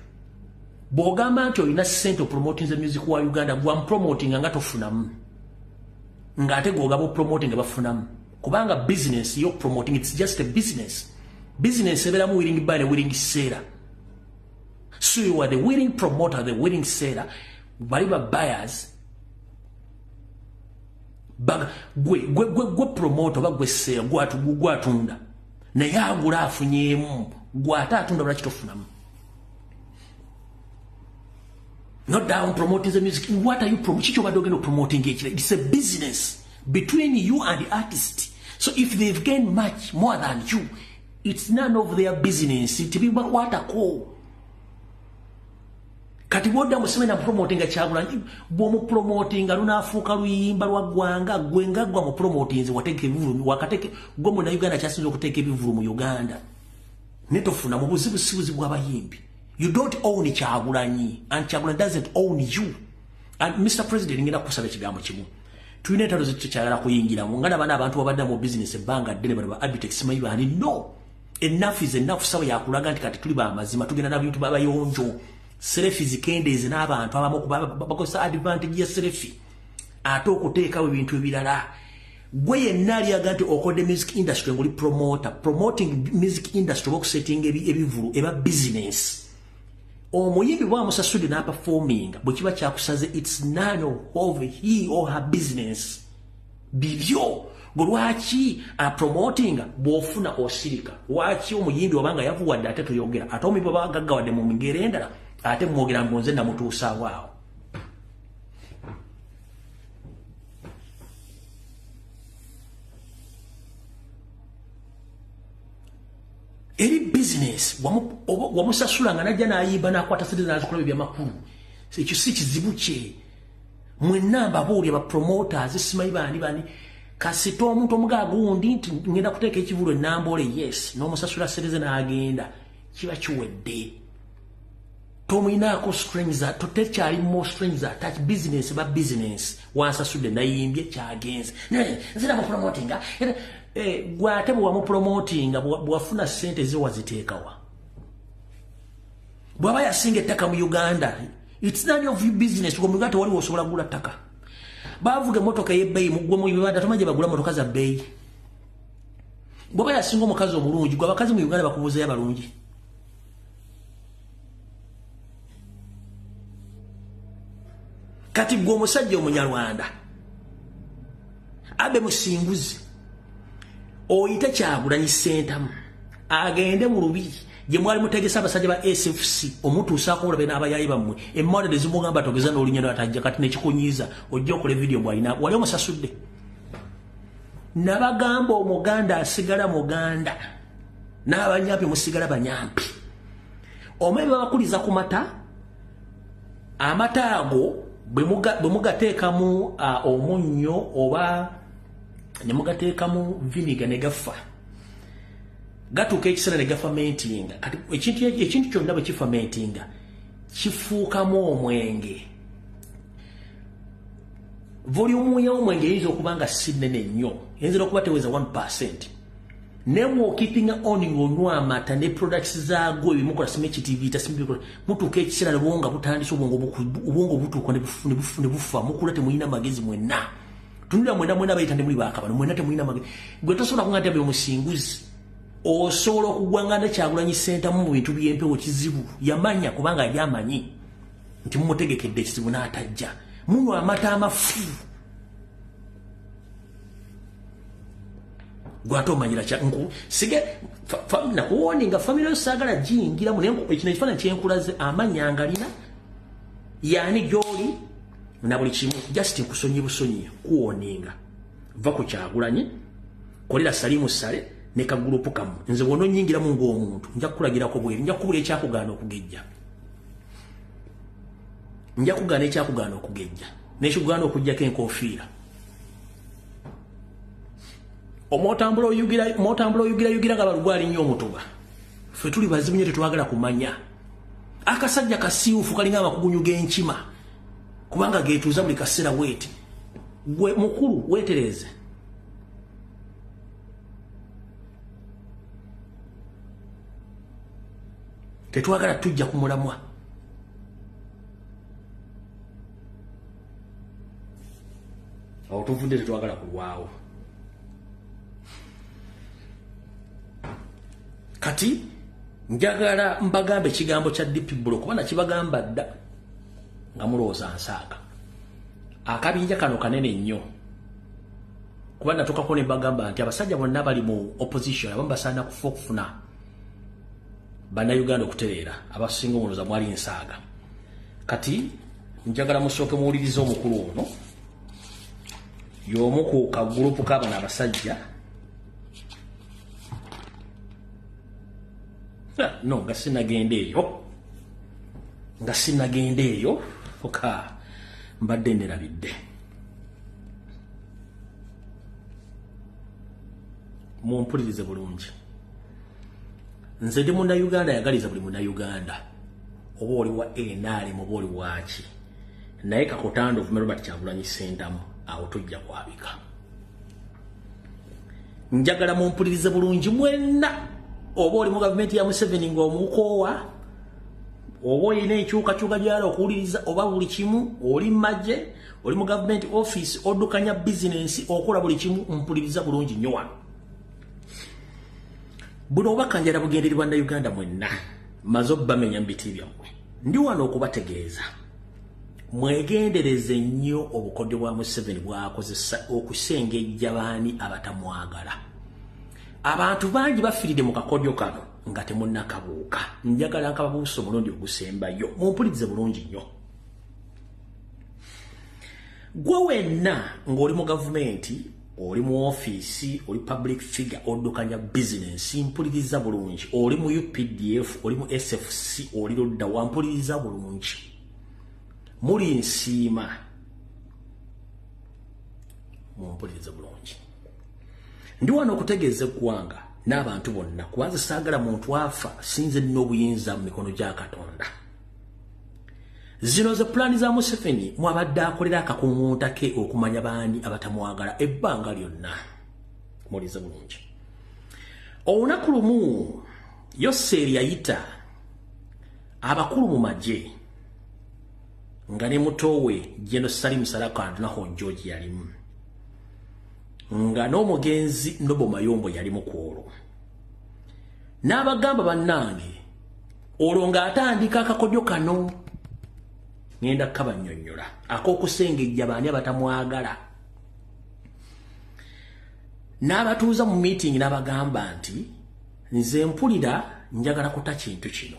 Bw'ogamba nti olina ssente opromotinze music wa Uganda gwamupromotinga nga tofunamu ng'ate gw'ogaba opromotinga bafunamu. Kubanga business yo promoting, it's just a business. Business eberamu willing buyer and willing seller. So you are the willing promoter, the willing seller. Baliba buyers. Gwe promoter ba gwe seller gwa tunda. Na yagula afunyemu gwa atunda bula kitofunamu. Not down promoting the music. What are you promoting? Promoting it. It's a business between you and the artist. So if they've gained much more than you, it's none of their business. It be what a call. Kati boda musemena promoting a Kyagulanyi bomu promoting aluna afuka luyimba lwa gwanga gwenga gwa mu promoting wateke bivulu wakateke gomo na Uganda kyasinzo okuteka bivulu mu Uganda. Netofuna mu buzibu bw'abayimbi. You don't own Kyagulanyi and Kyagulanyi doesn't own you. And Mr. President ngenda kusaba ekigambo kimu. tulina entalo zetukyagala kuyingiramu nga nabana abantu babadde mu business ebbanga ddene bano ba Abitex Mayibani. No, enough is enough. Sawa yakulaga nti kati tuli bamazima tugenda na bintu babayonjo selfie zikendeeze n'abantu abamu bakosa advantage ya selfie ate okuteekawo ebintu ebirala. Gwe yenna aliyaga nti okodde music industry ngoli promoting music industry okusetting ebivulu eba business. Omuyimbi bwamusasudde n'aperforming bwe kiba kyakusaze it's none of he or her business. Bibyo lwaki promoting bw'ofuna osirika. Lwaki omuyimbi obanga yavuwadde ate toyogera ate omuyimbi oba gaggawadde mu ngeri endala ate mwogera ngo nze namutuusaawo awo. Eri business wamusasula nga najja n'ayimba n'akwata sente n'azikola ebyamakulu. Ekyo si kizibu kye. Mwenna mbabuulira ba promoters simanyi bani kasita omuntu omugaaga gundi nti ngenda kuteeka ekivulu ennambole yes n'omusasula sente ze n'agenda kiba kiwedde. Tomuyinaako strings totekyali more strings attach business ba business wansasudde nayimbye kyagenze nzira mu promoting gwate bwa promoting bwafuna sente ze waziteekawa. Bwaba yasinga ettaka mu Uganda it's none of your business ngo mugate wali osobola gula ttaka. Bavuga motoka y'ebbeyi mugwe mu Uganda tomaje bagula motoka za bbeyi. Bwaba yasinga omukazi omulungi gwe abakazi mu Uganda bakubuza y'abalungi. Kati gwe omusajja omunyarwanda abe musinguzi oyite Kyagulanyi Ssentamu agende mu Lubiri gye mwali mutegesa abasajja ba SFC omutuusaako olabe n'abayayi bammwe emmodel ezimugamba togeza n'olunyendo atajja kati nekikunyiiza ojja okola video bwalina wali omusasudde. Nabagamba omuganda asigala muganda n'abanyampi musigala banyampi. Omwebe babakuliza ku mata amata ago bwe mugateekamu omunnyo oba ne mugateekamu vinegar ne gafa gatuuka ekiseera ne gafamentinga. Kati ekintu kyonna bwe kifamentinga kifuukamu omwenge. Volume y'omwenge eyinza okuba nga si nnene nnyo eyinza okuba teweza 1%. Newo keeping on ng'onywa amata ne products zaago ebimukola simekitiviita simubikola mutuuka ekiseera ne bwonga butandisa obwongo butuuka ne bufa mukula temulina magezi mwenna. Tunula mwenna bayita ne muli baakabano mwenna temulina magezi. Gwe tosobola kuŋŋa nti abe omusinguzi osobola okugwangana Kyagulanyi Ssentamu mu bintu by'empewo kizibu yamanya kubanga yali amanyi nti mumutegekedde ekizibu n'atajja. Munywa amata amafu gwate omanyira kyanku sige nakuwoninga famire yosagala giyingiramu naye ekino ekifaananyi kyenkulaze amanya ngalina yaani gy'oli na buli kimu just nkusonyi busonyi kuwoninga va ku Kyagulanyi kolera Salimu Sale ne kagurupu kamu nze bw'ono nnyingiramu ng'omuntu nja kukulagirako bweri nja kukubula ekyakugaana okugejja nja kugaana ekyakugaana okugejja n'ekikugaana okuggyako enkofiira. Omotambula oyugira nga balugwali nnyo omutuba ffe tuli bazibu nnyo tetwagala kumanya. Akasajja kasiiwufu kalinga amakugunyu g'enkima kubanga geetuuza buli kaseera bweti. Gwe mukulu weetereze. Tetwagala tujja ku mulamwa. Awo tuvudde tetwagala kulwawo. Kati njagala mbagambe ekigambo kya DP Bulo kuba nakibagamba dda nga mulowooza nsaaga. Akabinja kano kanene nnyo kuba natuukako ne mbagamba nti abasajja bonna bali mu opposition abamu basaana kufa okufuna bannayuganda okutereera abasinga omulowooza mwali nsaaga. Kati njagala musooke muwulirize omukulu ono y'omu ku kagurupu k'abano abasajja. No, nga sinagenda eyo foka mbadde nerabidde. Mumpulirize bulungi. Nze ndi munnayuganda ayagaliza buli munnayuganda oba oli wa NRM oba oli waki naye Kakotanda of Robert Kyagulanyi Ssentamu awo tujja kwabika. Njagala mumpulirize bulungi mwenna oba oli mu gavumenti ya Museveni ng'omukoowa oba olina enkyukakyuka gy'ala okuwuliriza oba buli kimu oli majje oli mu gavumenti office oddukanya bizinensi okola buli kimu mpuliriza bulungi nnyo wano. Buno obubaka njala bugendererwa Uganda mwenna maze obbamenya mu biti byammwe. Ndi wano okubategeeza mwegendereze nnyo obukodyo bwa Museveni bw'akozesa okusengejja baani abatamwagala. Abantu bangi bafiridde mu kakodyo kano nga temunnakabuuka. Njagala nkababuusa omulundi ogusembayo mumpulirize bulungi nnyo. Gwe wenna ng'oli mu gavumenti oli mu office oli public figure oddukanya business mpuliriza bulungi oli mu UPDF oli mu SFC oli ludda wampuliriza bulungi muli nsiima mumpuliriza bulungi. Ndi wano okutegeeza eggwanga n'abantu bonna kubanza saagala muntu afa sinze nina obuyinza mu mikono gya Katonda. Zino ze plani za Museveni mwabadde akolera akakungunta ke okumanya baani abatamwagala ebbanga lyonna. Mulize bulungi. Olunaku lumu Yoseri yayita abakulu mu magye nga ne mutowe General Salim Salakandi naho George yalimu nga n'omugenzi Nobo Mayombo yalimu kwolwo. N'abagamba bannange olwo ng'atandika akakodyo kano ngenda kabanyonnyola ak'okusengejja baani abatamwagala. N'abatuuza mu meeting n'abagamba nti nze mpulira njagala kuta kintu kino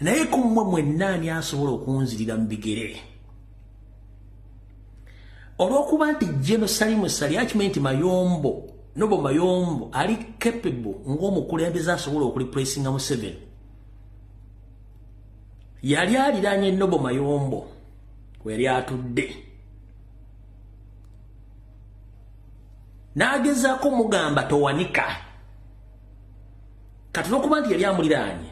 naye ku mmwe mwenna ani asobola okunzirira mu bigere. Olw'okuba nti General Salim Sali akimanyi nti Mayombo Nobo Mayombo ali capable ng'omukulembeze asobola okuliplacinga Museveni. Yali aliranye Nobo Mayombo weri atudde n'agezaako mugamba towanika kati n'okuba nti yali amuliranye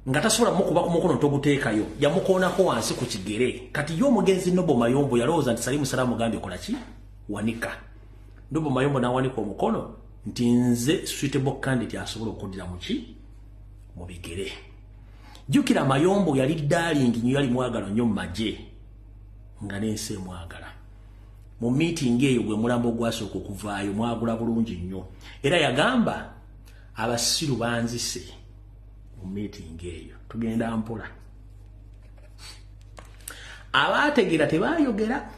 nga tasobola mukuba ku mukono toguteekayo yamukoonako wansi ku kigere. Kati yo omugenzi Nobo Mayombo yalowooza nti Salimu Salama mugambye kola ki wanika. Nobo Mayombo n'awanika omukono nti nze suitable candidate asobola okuddira mu ki mu bigere. Jukira Mayombo yali darling nnyo yali mwagala nnyo mu magye nga n'ensi emwagala. Mu meeting eyo gwe mulambo gwasooka okuvaayo mwagula bulungi nnyo era yagamba abasiru banzise mu meeting eyo tugenda mpola. Abaategeera tebaayogera.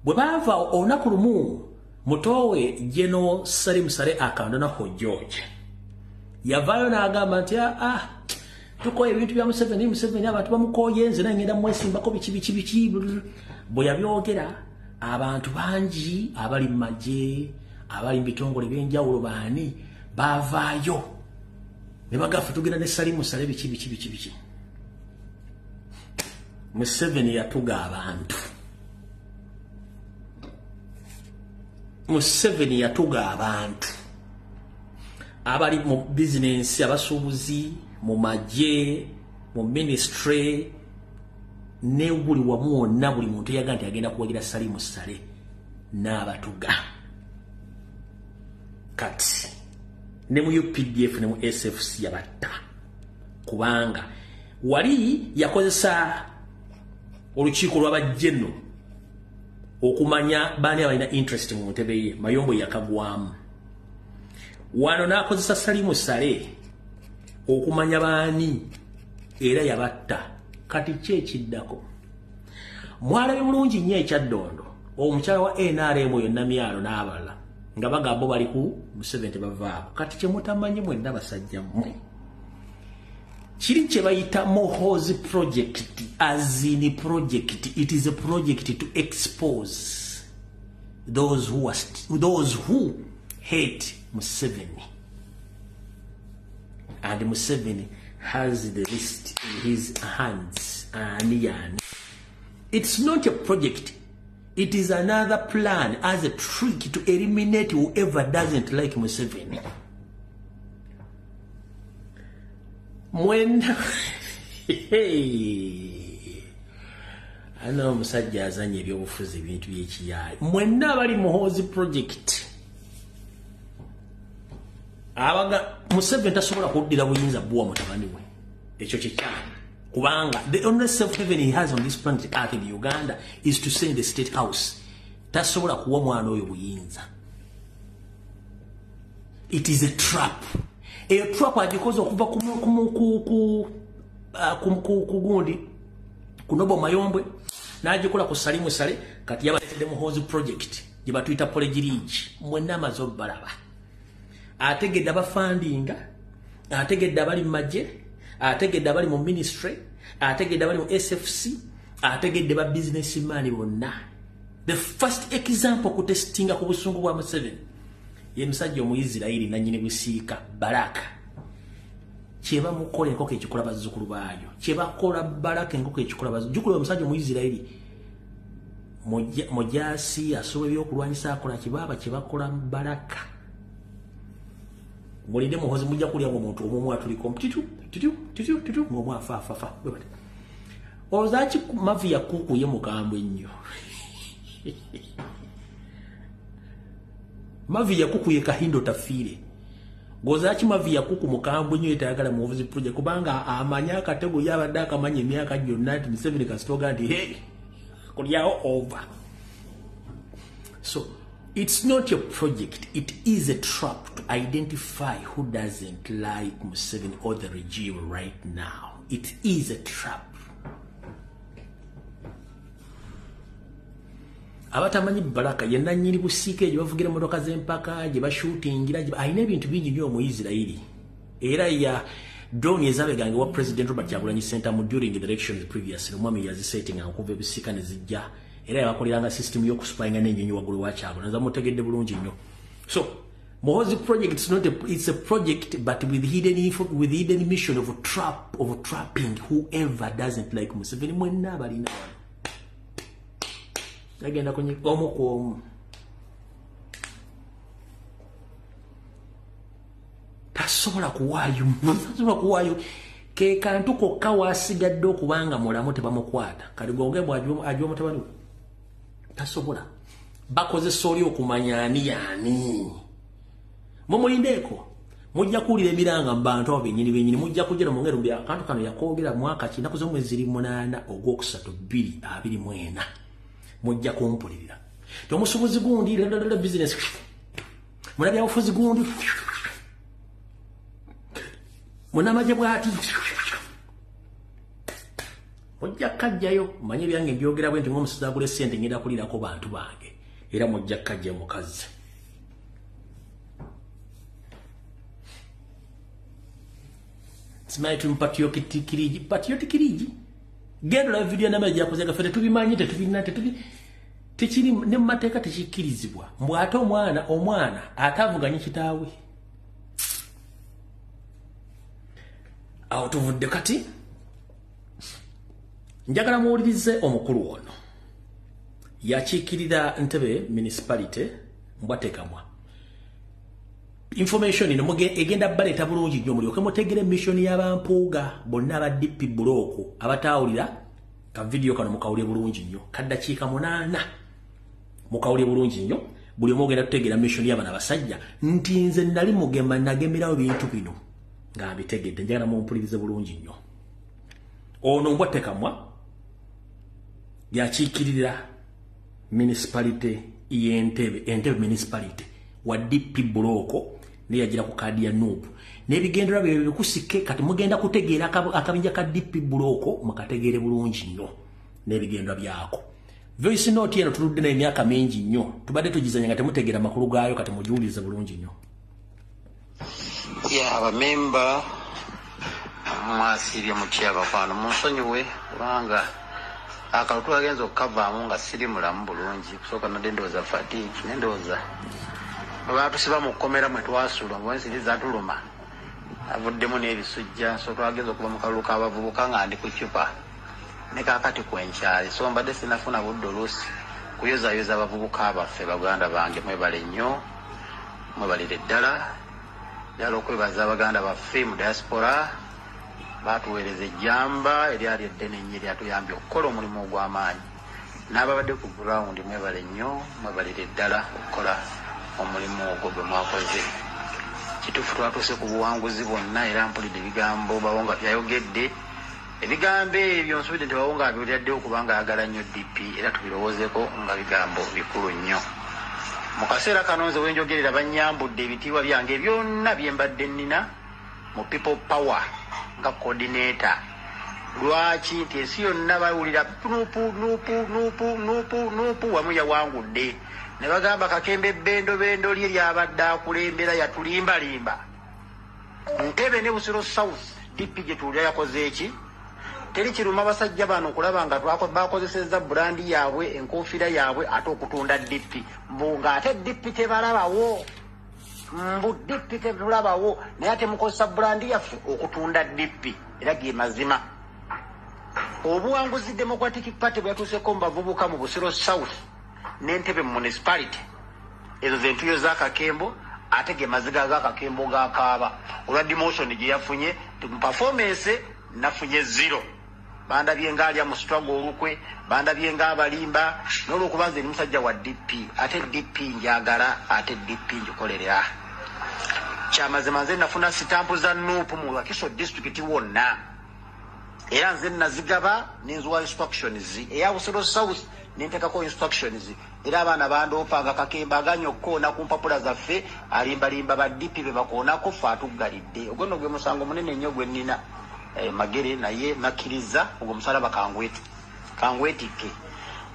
Bwe baava olunaku lumu mutowe General Salim Sale akanda naho George yavaayo n'agamba nti tukoye ebintu bya Museveni abantu bamukoye nze nangenda mwesimbako biki. Bwe yabyogera abantu bangi abali mu magye abali mu bitongole by'enjawulo baani baavaayo ne bagafa tugenda ne Salimu Sale biki. Museveni yatuga abantu. Museveni yatuga abantu abali mu business abasuubuzi mu magye mu ministry ne buli wamu wonna buli muntu yaga nti agenda kuwagira Salimu Sale n'abatuga. Kati ne mu UPDF ne mu SFC yabatta kubanga wali yakozesa olukiiko lw'abajjenno okumanya baani abalina interest mu ntebe ye. Mayombo yakagwamu wano n'akozesa Salimu Sale okumanya baani era yabatta. Kati kyekiddako mwalabe bulungi nnyo ekyaddondo omukyala wa NRM oyo Namyalo n'abalala nga bagamba bali ku Museveni tebavaako. Kati kyemutamanyi mwenna basajja mmwe kiri kye bayita Mohozi project. As in project, it is a project to expose those who hate Museveni, and Museveni has the list in his hands. It's not a project, it is another plan as a trick to eliminate whoever doesn't like Museveni. When Ana omusajja azanye ebyobufuzi ebintu by'ekiyayi. Mwenna bali Muhoozi project. Abaga Museveni tasobola kuddira buyinza bwa mutabani we. Ekyo kyekyani. Kubanga the only safe haven he has on this planet Earth in Uganda is to stay in the state house. Tasobola kuwa mwana oyo buyinza. It is a trap. A trap ajikoza okuva kugundi kunobo mayombwe najikola ku Salimu Sale kati yabatedde Muhoozi project gye batuyita Polegirigi mwenna amaze obbalaba. Ategedde abafandinga, ategedde abali mu magye, ategedde abali mu ministry, ategedde abali mu SFC, ategedde ba businessman bonna. The first example kutestinga ku busungu bwa Museveni ye musajja Omuyisirayiri nannyini busiika Baraka. Kyeba mukola enkoko ekikola bazzukulu baayo. Kyeba kola Baraka enkoko ekikola bazzukulu omusajja Omuyisirayiri. Mojasi asobola ebyokulwanyisa akola kibaba kyebakola Baraka. Mulinde Muhoozi mujja kulya omuntu omumu atuliko titu ngomu afa. Ozaaki mavi ya kuku ye mukambwe nnyo. Mavi ya kuku ye Kahindo tafiire. Gozaaki mavi ya kuku mukambwe nnyo etayagala Muhoozi project kubanga amanya akatego yabadde akamanya emyaka gyonna nti Museveni kasitoga nti hey kulyawo over. So it's not your project, it is a trap to identify who doesn't like Museveni or the regime right now. It is a trap. Abatamanyi Baraka yenna nnyini busiike gye bavugira emmotoka z'empaka gye bashootingira ayina ebintu bingi nnyo Omuyisirayiri. Era ya drone ezabegange wa President Robert Kyagulanyi Ssentamu during the elections previously omwami yazisetting akuva ebisiika ne zijja. Era yabakoleranga system y'okusupayinga n'ennyonyi waggulu wa Kyagulanyi naza mutegedde bulungi nnyo. So Muhoozi project it's a project but with hidden mission of trapping whoever doesn't like Museveni. Mwenna abalina agenda kwenye omu ku omu. Tasobola kuwaayo ke kantu kokka wasigadde okubanga mulamu tebamukwata kali gonge bw'ajwa mutabani tasobola bakozesa oli okumanya ani yaani mumulindeeko mujja kuwulira emiranga mu bantu abo bennyini mujja kujja mu ngero bya akantu kano yakoogera mwaka ki nnaku z'omwezi 8 Ogwokusatu 2024 mujja kumpulirira tomusubuzi gundi business mulabya ofuzi gundi munamaje bwati mujja kajjayo manye byange byogera bwe nti ngomusiza gule sente ngenda kulirako bantu bange era mujja kajja mukazi Smite patriotikiriji gendo la video na meja kuzega fete tubimanyi tekiri ne mateeka tekikirizibwa mbwate omwana atavuganya kitaawe awo tuvudde kati njagala muwulirize omukulu ono yakiikirira Ntebe municipality mbwatekamwa information ino egenda baleeta bulungi nnyo mulyoke mutegere mission y'abampuuga bonna aba DP block abatawulira ka video kano mukawulye bulungi nnyo kaddakiika 8 mukawulye bulungi nnyo buli omu ogenda tutegera mission y'abana basajja nti nze nali mugema nagemerawo bintu bino nga bitegedde njagala mumpulirize bulungi nnyo ono mbwatekamwa yakiikirira municipality y'Entebe municipality wa DP block ne yagira ku kadi ya Nuupu n'ebigendera bye bikusike kati mugenda kutegeera akabinja ka DP block mukategeere bulungi nnyo n'ebigendera byako voice note eno tuludde na emyaka mingi nnyo tubadde tugizanya nga temutegeera makulu gaayo kati mujulize bulungi nnyo abamemba mwasirye mutya abakwano munsonyiwe kubanga akalulu agenza okukavaamu nga siri mulamu bulungi kusooka nadde ndowooza fatigue nendowooza baatusiba mu kkomera mwe twasuula mu ensiri zatuluma avuddemu n'ebisujja so twagenza okuba mu kalulu k'abavubuka nga ndi ku cupa ne kaakati kwenkyali so mbadde sinafuna budde oluusi kuyozayoza abavubuka baffe baganda bange mwebale nnyo mwebalire ddala ddala okwebaza abaganda baffe mu diaspora baatuweereza ejjamba eryali eddene nnyo eryatuyambye okukola omulimu ogw'amaanyi n'ababadde ku ground mwebale nnyo mwebalire ddala okukola omulimu ogwo gwe mwakoze. Kituufu twatuuse ku buwanguzi bwonna era mpulidde ebigambo Bawonga byayogedde. Ebigambo ebyo nsubidde nti Bawonga abiwuliraddewo kubanga ayagala nnyo DP era tubirowoozeeko nga bigambo bikulu nnyo. Mu kaseera kano nze wenjogerera bannyambudde ebitiibwa byange byonna bye mbadde nnina mu People Power nga coordinator. Lwaki nti ensi yonna bawulira nuupu wamu yawangudde ne bagamba Kakembe bendo lye lyabadde akulembera yatulimbalimba. Ntebe ne Busiro South DP gye tuwulira yakoze eki? Teri kiruma basajja bano okulaba nga bakozesezza burandi yaabwe enkofiira yaabwe ate okutunda DP nga ate DP tebalabawo DP tebalabawo naye ate mukozesa burandi yaffe okutunda DP era ge mazima. Obuwanguzi Democratic Party bwe yatuuseko mu bavubuka mu Busiro South n'Entebbe municipality ezo ze ntuyo za Kakembo ate ge maziga ga Kakembo gakaaba olwa demotion gye yafunye mu performance nafunye 0. Bandabye ngaalya mu struggle olukwe bandabye ngaabalimba n'olwokubanza eri musajja wa DP ate DP njagala ate DP njikolerera. Kyamazima nze nafuna sitampu za Nuupu mu Wakiso district wonna era nze nazigaba n'enzuwa instructions eya Busiro South n'entekako instructions era abaana bandoopanga Kakemba aganya okukoona ku mpapula zaffe alimbalimba ba DP be bakoonako ffe atuggalidde. Ogwo nno gwe musango munene nnyo gwe nnina. Magere naye nakkiriza ogwo musalaba kangwetike.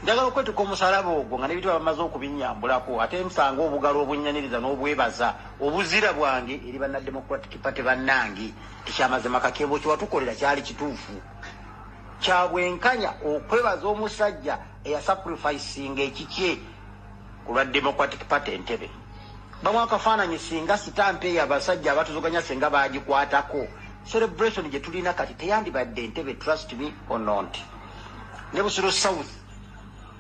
Njagala okwetuka omusalaba ogwo nga n'ebintu bamaze okubinyambulako ate nsanga obugalo obunyaniriza n'obwebaza obuzira bwange eri banna Democratic Party bannange tikyamazima Kakembo kiwatukolera kyali kituufu. Kyabwenkanya okwebaza omusajja eyasacrificinga ekikye ku lwa Democratic Party Entebbe. Bamu akafaananyi singa sitampe eyo abasajja abatuzoganya singa baagikwatako celebration gye tulina kati teyandibadde Entebbe, trust me or not. Ne Busiro South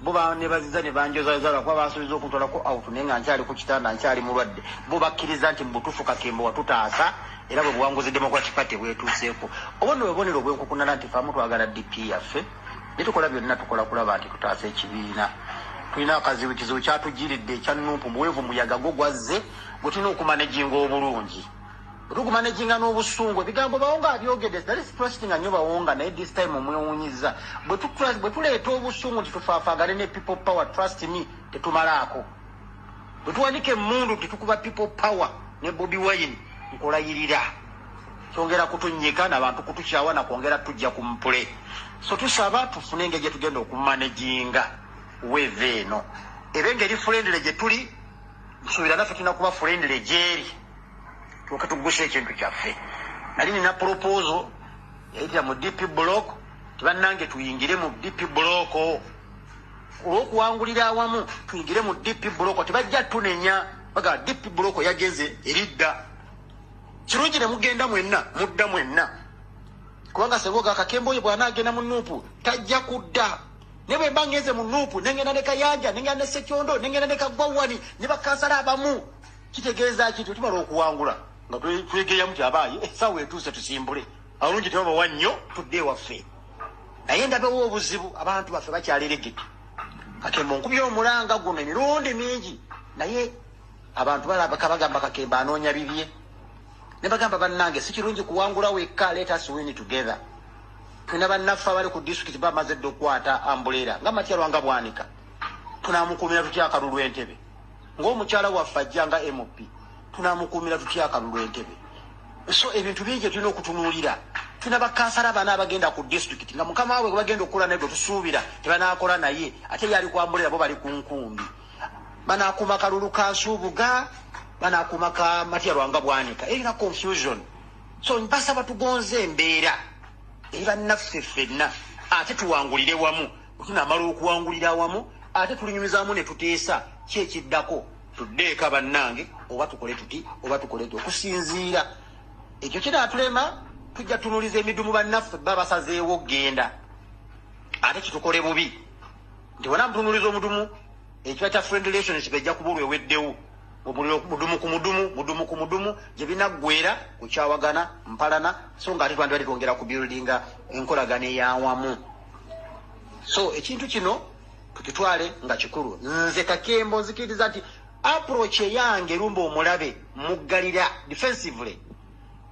bo banebaziza ne banjozaza kuba basuubiza okuntwalako out naye nga nkyali ku kitanda nkyali mulwadde. Bo bakkiriza nti mu butuufu Kakembo watutaasa era bwe buwanguzi Democratic Party bwetuuseeko. Obwo obubonero bwenkukunana nti faamu twagala DP yaffe ne tukola byonna tukola kulaba nti tutaasa ekibiina. Tulina kizibu kyatujiridde ekya Nuupu muweevu muyaga gwazze gwe tulina okumanejinga obulungi. Tukumanejinga n'obusungu ebigambo Bawonga abyogedde that is trusting nnyo Bawonga naye this time omwewuunyiza bwe tuleeta obusungu nti tufaafaagane ne People Power trust me tetumalaako. Bwe tuwanika emmundu tetukuba People Power ne Bobi Wine nkulayirira kyongera kutunnyika n'abantu kutukyawa na kwongera tujja ku mpule. So tusaba tufune engeri gye tugenda okumanejinga weeve eno era engeri friendly gye tuli nsuubira naffe tulina kuba friendly gyeri tukatugusha ekintu kyaffe. Nali nina proposal yayitira mu DP block tibannange tuyingire mu DP block olw'okuwangulira awamu tuyingire mu DP block tibajja tunenya baga DP block yageze eridda kirungi ne mugenda mwenna mudda mwenna kubanga sengoga Kakembo oyo bw'anaagenda mu Nuupu tajja kudda. Ne bwe mba ngeze mu Nuupu nengenda ne Kayanja nengenda ne Sekyondo nengenda ne Kagwawani ne bakansala abamu kitegeeza kintu tumala okuwangula nga twegeya mu kyabaayi essaawa etuuse tusimbule alungi tebabawa nnyo tudde ewaffe. Naye ndabewo obuzibu abantu baffe bakyaleregetu. Kakembo nkubye omulanga guno emirundi mingi naye abantu bagamba Kakembo anoonya bibye ne bagamba bannange si kirungi kuwangula wekka let us win together. Tulina bannaffe abali ku district bamaze dde okukwata ambuleera nga Matyalo nga bwanika tunaamukuumira tutya akalulu Entebbe ng'omukyala waffe ajja nga MP tunaamukuumira tutya akalulu Entebbe. So ebintu bingi tulina okutunuulira. Tulina bakansala bana abagenda ku district nga mukama waabwe bagenda okukola naye tusuubira tebanaakola naye ate yali kwambuleera bo bali ku nkumbi. Banaakuuma kalulu ka Nsuubuga banaakuuma ka Matyalo nga bwanika erina confusion. So mbasaba tugonze embeera eri bannaffe ffenna ate tuwangulire wamu. Tunaamala okuwangulira wamu ate tulinyumizaamu ne tuteesa ki ekiddako tuddeeka bannange oba tukole tuti oba tukole tuti okusinziira ekyo kinaatulema tujja tunuuliza emidumu bannaffe babasazeewo genda ate kitukole bubi nti wona mutunuuliza omudumu ekiba kya friend relationship ejja kubulwa eweddewo omuliro mudumu ku mudumu gye binaggwera kukyawagana mpalana so nga ate twandibadde twongera ku buildinga enkolagana ey'awamu. So ekintu kino tukitwale nga kikulu. Nze Kakembo nzikiriza nti approach yange lumba omulabe muggalira defensively.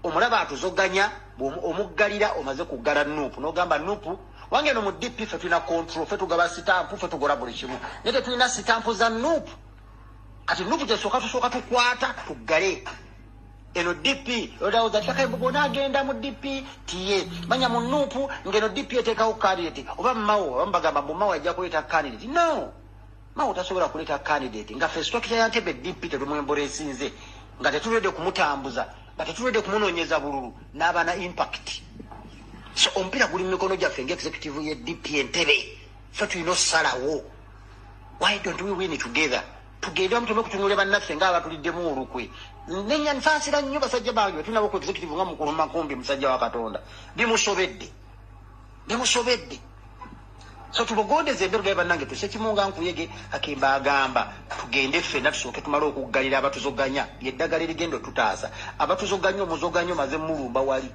Omulabe atuzoganya omuggalira omaze kuggala Nuupu n'ogamba Nuupu wange no mu DP fe tulina control fe tugaba sitampu fe tugola buli kimu nete tulina sitampu za Nuupu kati Nuupu tusooka tukwata tuggale eno DP odawo za Kakembo gona agenda mu DP tiye manya mu Nuupu ngeno DP eteekawo candidate oba Mao bambagamba mu Mao ajja kuleta candidate no Mao tasobola kuleta candidate nga fe structure ya Ntebe DP tetumwembole esinze nga tetulede kumutambuza batulede kumunonyeza bululu n'abana impact. So ompira guli mikono gyaffe executive ye DP Entebbe fe tulina okusalawo. Why don't we win it together? Tugenda mutume kutunule bannaffe nga abatuliddemu olukwe. Nenya nfansira nnyo basajja bange tulina ku executive nga mukulu Makumbi musajja wa Katonda. Bimusobedde. So tubogondeze ebero bya bannange tusekimunga nkuyege Kakemba agamba tugende ffenna tusooke tumale okuggalira abatuzoganya yeddagala erigendo tutaasa abatuzoganya omuzoganya maze mulumba wali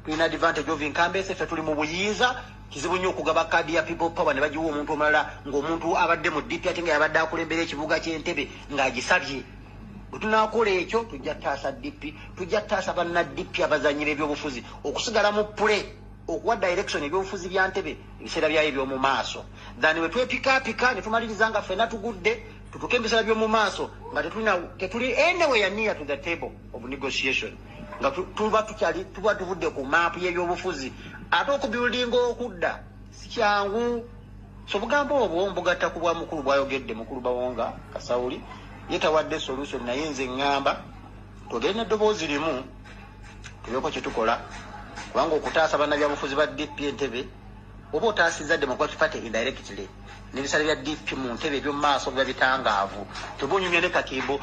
tulina advantage of incumbency ffe tuli mu buyinza kizibu nnyo okugaba kadi ya people power ne bagiwa omuntu omulala ng'omuntu abadde mu DP ate nga yabadde akulembera ekibuga ky'Entebbe ng'agisabye bwe tunaakola ekyo tujja taasa DP tujja taasa banna DP abazanyira ebyobufuzi okusigala mu pule okuwa direction ebyobufuzi bya Ntebbe ebiseera byayo eby'omu maaso then we twepikaapika ne tumaliriza nga ffenna tugudde tutuke ebiseera by'omu maaso nga tetuli anywhere near to the table of negotiation nga tuba tuvudde ku maapu y'ebyobufuzi ate okubuildinga okudda si kyangu so bugambo obwo mbugatta ku bwa mukulu bwayogedde mukulu Bawonga Kasawuli yetawadde solution naye nze ngamba tugenda eddoboozi limu tulyeko kye tukola kubanga okutaasa bannabyabufuzi ba DP Entebbe oba otaasizza Democratic Party indirectly n'ebisale bya DP mu Ntebbe eby'omu maaso biba bitangaavu toba onyumya ne Kakembo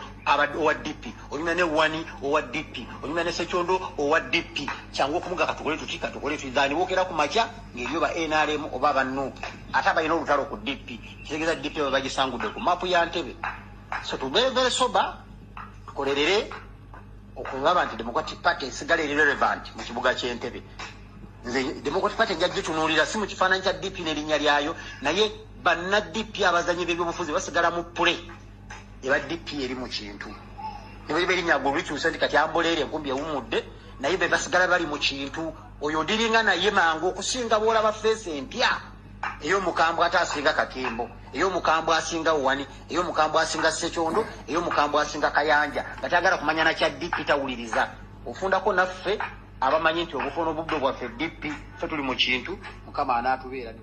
owa DP onyumya ne Wani owa DP onyumya ne Sekyondo owa DP kyangu okumuga katukole tuzaani wookera ku makya ng'eriyo ba NRM oba ba Nuupu ate abalina olutalo ku DP kitegeeza DP aba bagisangudde ku maapu ya Ntebbe so tubeere soba tukolerere okungaba nti Democratic Party esigala eri relevant mu kibuga ky'Entebbe. Nze Democratic Party njya gitunuulira si mu kifaananyi kya DP n'erinnya lyayo naye banna DP abazanyi b'ebyobufuzi basigala mu pule eba DP eri mu kintu ne bwe erinnya gwe likyusa nti kati Amboleere enkumbi ewummudde naye be basigala bali mu kintu oyo ndiringa naye mangu okusinga bw'olaba feesi empya ey'omukambwe ate asinga Kakembo ey'omukambwe asinga Wani ey'omukambwe asinga Sekyondo ey'omukambwe asinga Kayanja nga tayagala kumanya na kya DP tawuliriza ofundako naffe abamanyi nti obufoono obubbe bwaffe DP ffe tuli mu kintu Mukama anaatubeera.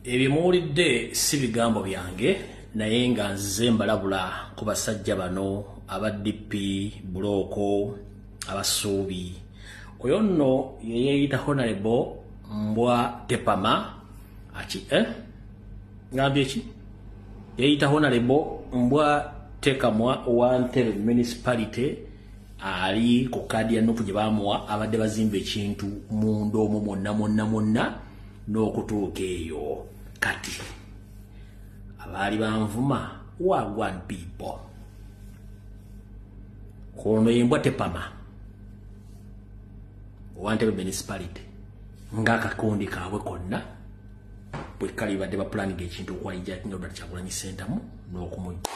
Ebyo muwulidde si bigambo byange naye nga nze mbalabula ku basajja bano aba DP Buloko abasuubi oyo nno yeyeeyita Honorable Mbwa Tepama ngambye ki yeeyita Honorable Mbwa Tekamwa wa Ntebbe municipality ali ku kadi ya Nuupu gye baamuwa abadde bazimba ekintu munda omwo mwonna n'okutuuka eyo kati abaali banvuma wagwan people kono Mbwa Tepama wa Ntebbe municipality ng'akakondi kaabwe konna bwe kali badde bapulaninga ekintu okwayijakinga Robert Kyagulanyi Ssentamu n'okumujja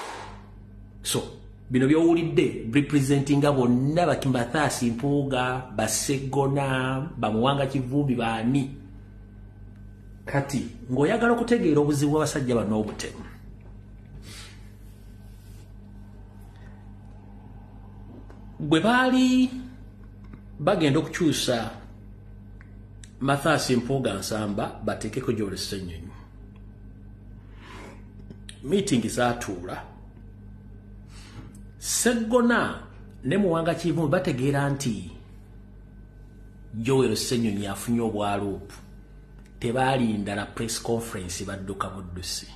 so bino byowulidde representinga bonna Bakimbathasi Mpuuga Basegona Bamuwanga Kivumbi baani kati ng'oyagala okutegeera obuzibu bw'abasajja bano obutemu bwe baali bagenda okukyusa Mathasi Mpuuga Nsamba bateekeko Joel Ssenyonyi meeting zaatuula Segona ne Muwanga Kivumbi bategeera nti Joel Ssenyonyi afunye obwaluupu tebaalinda na press conference badduka buddusi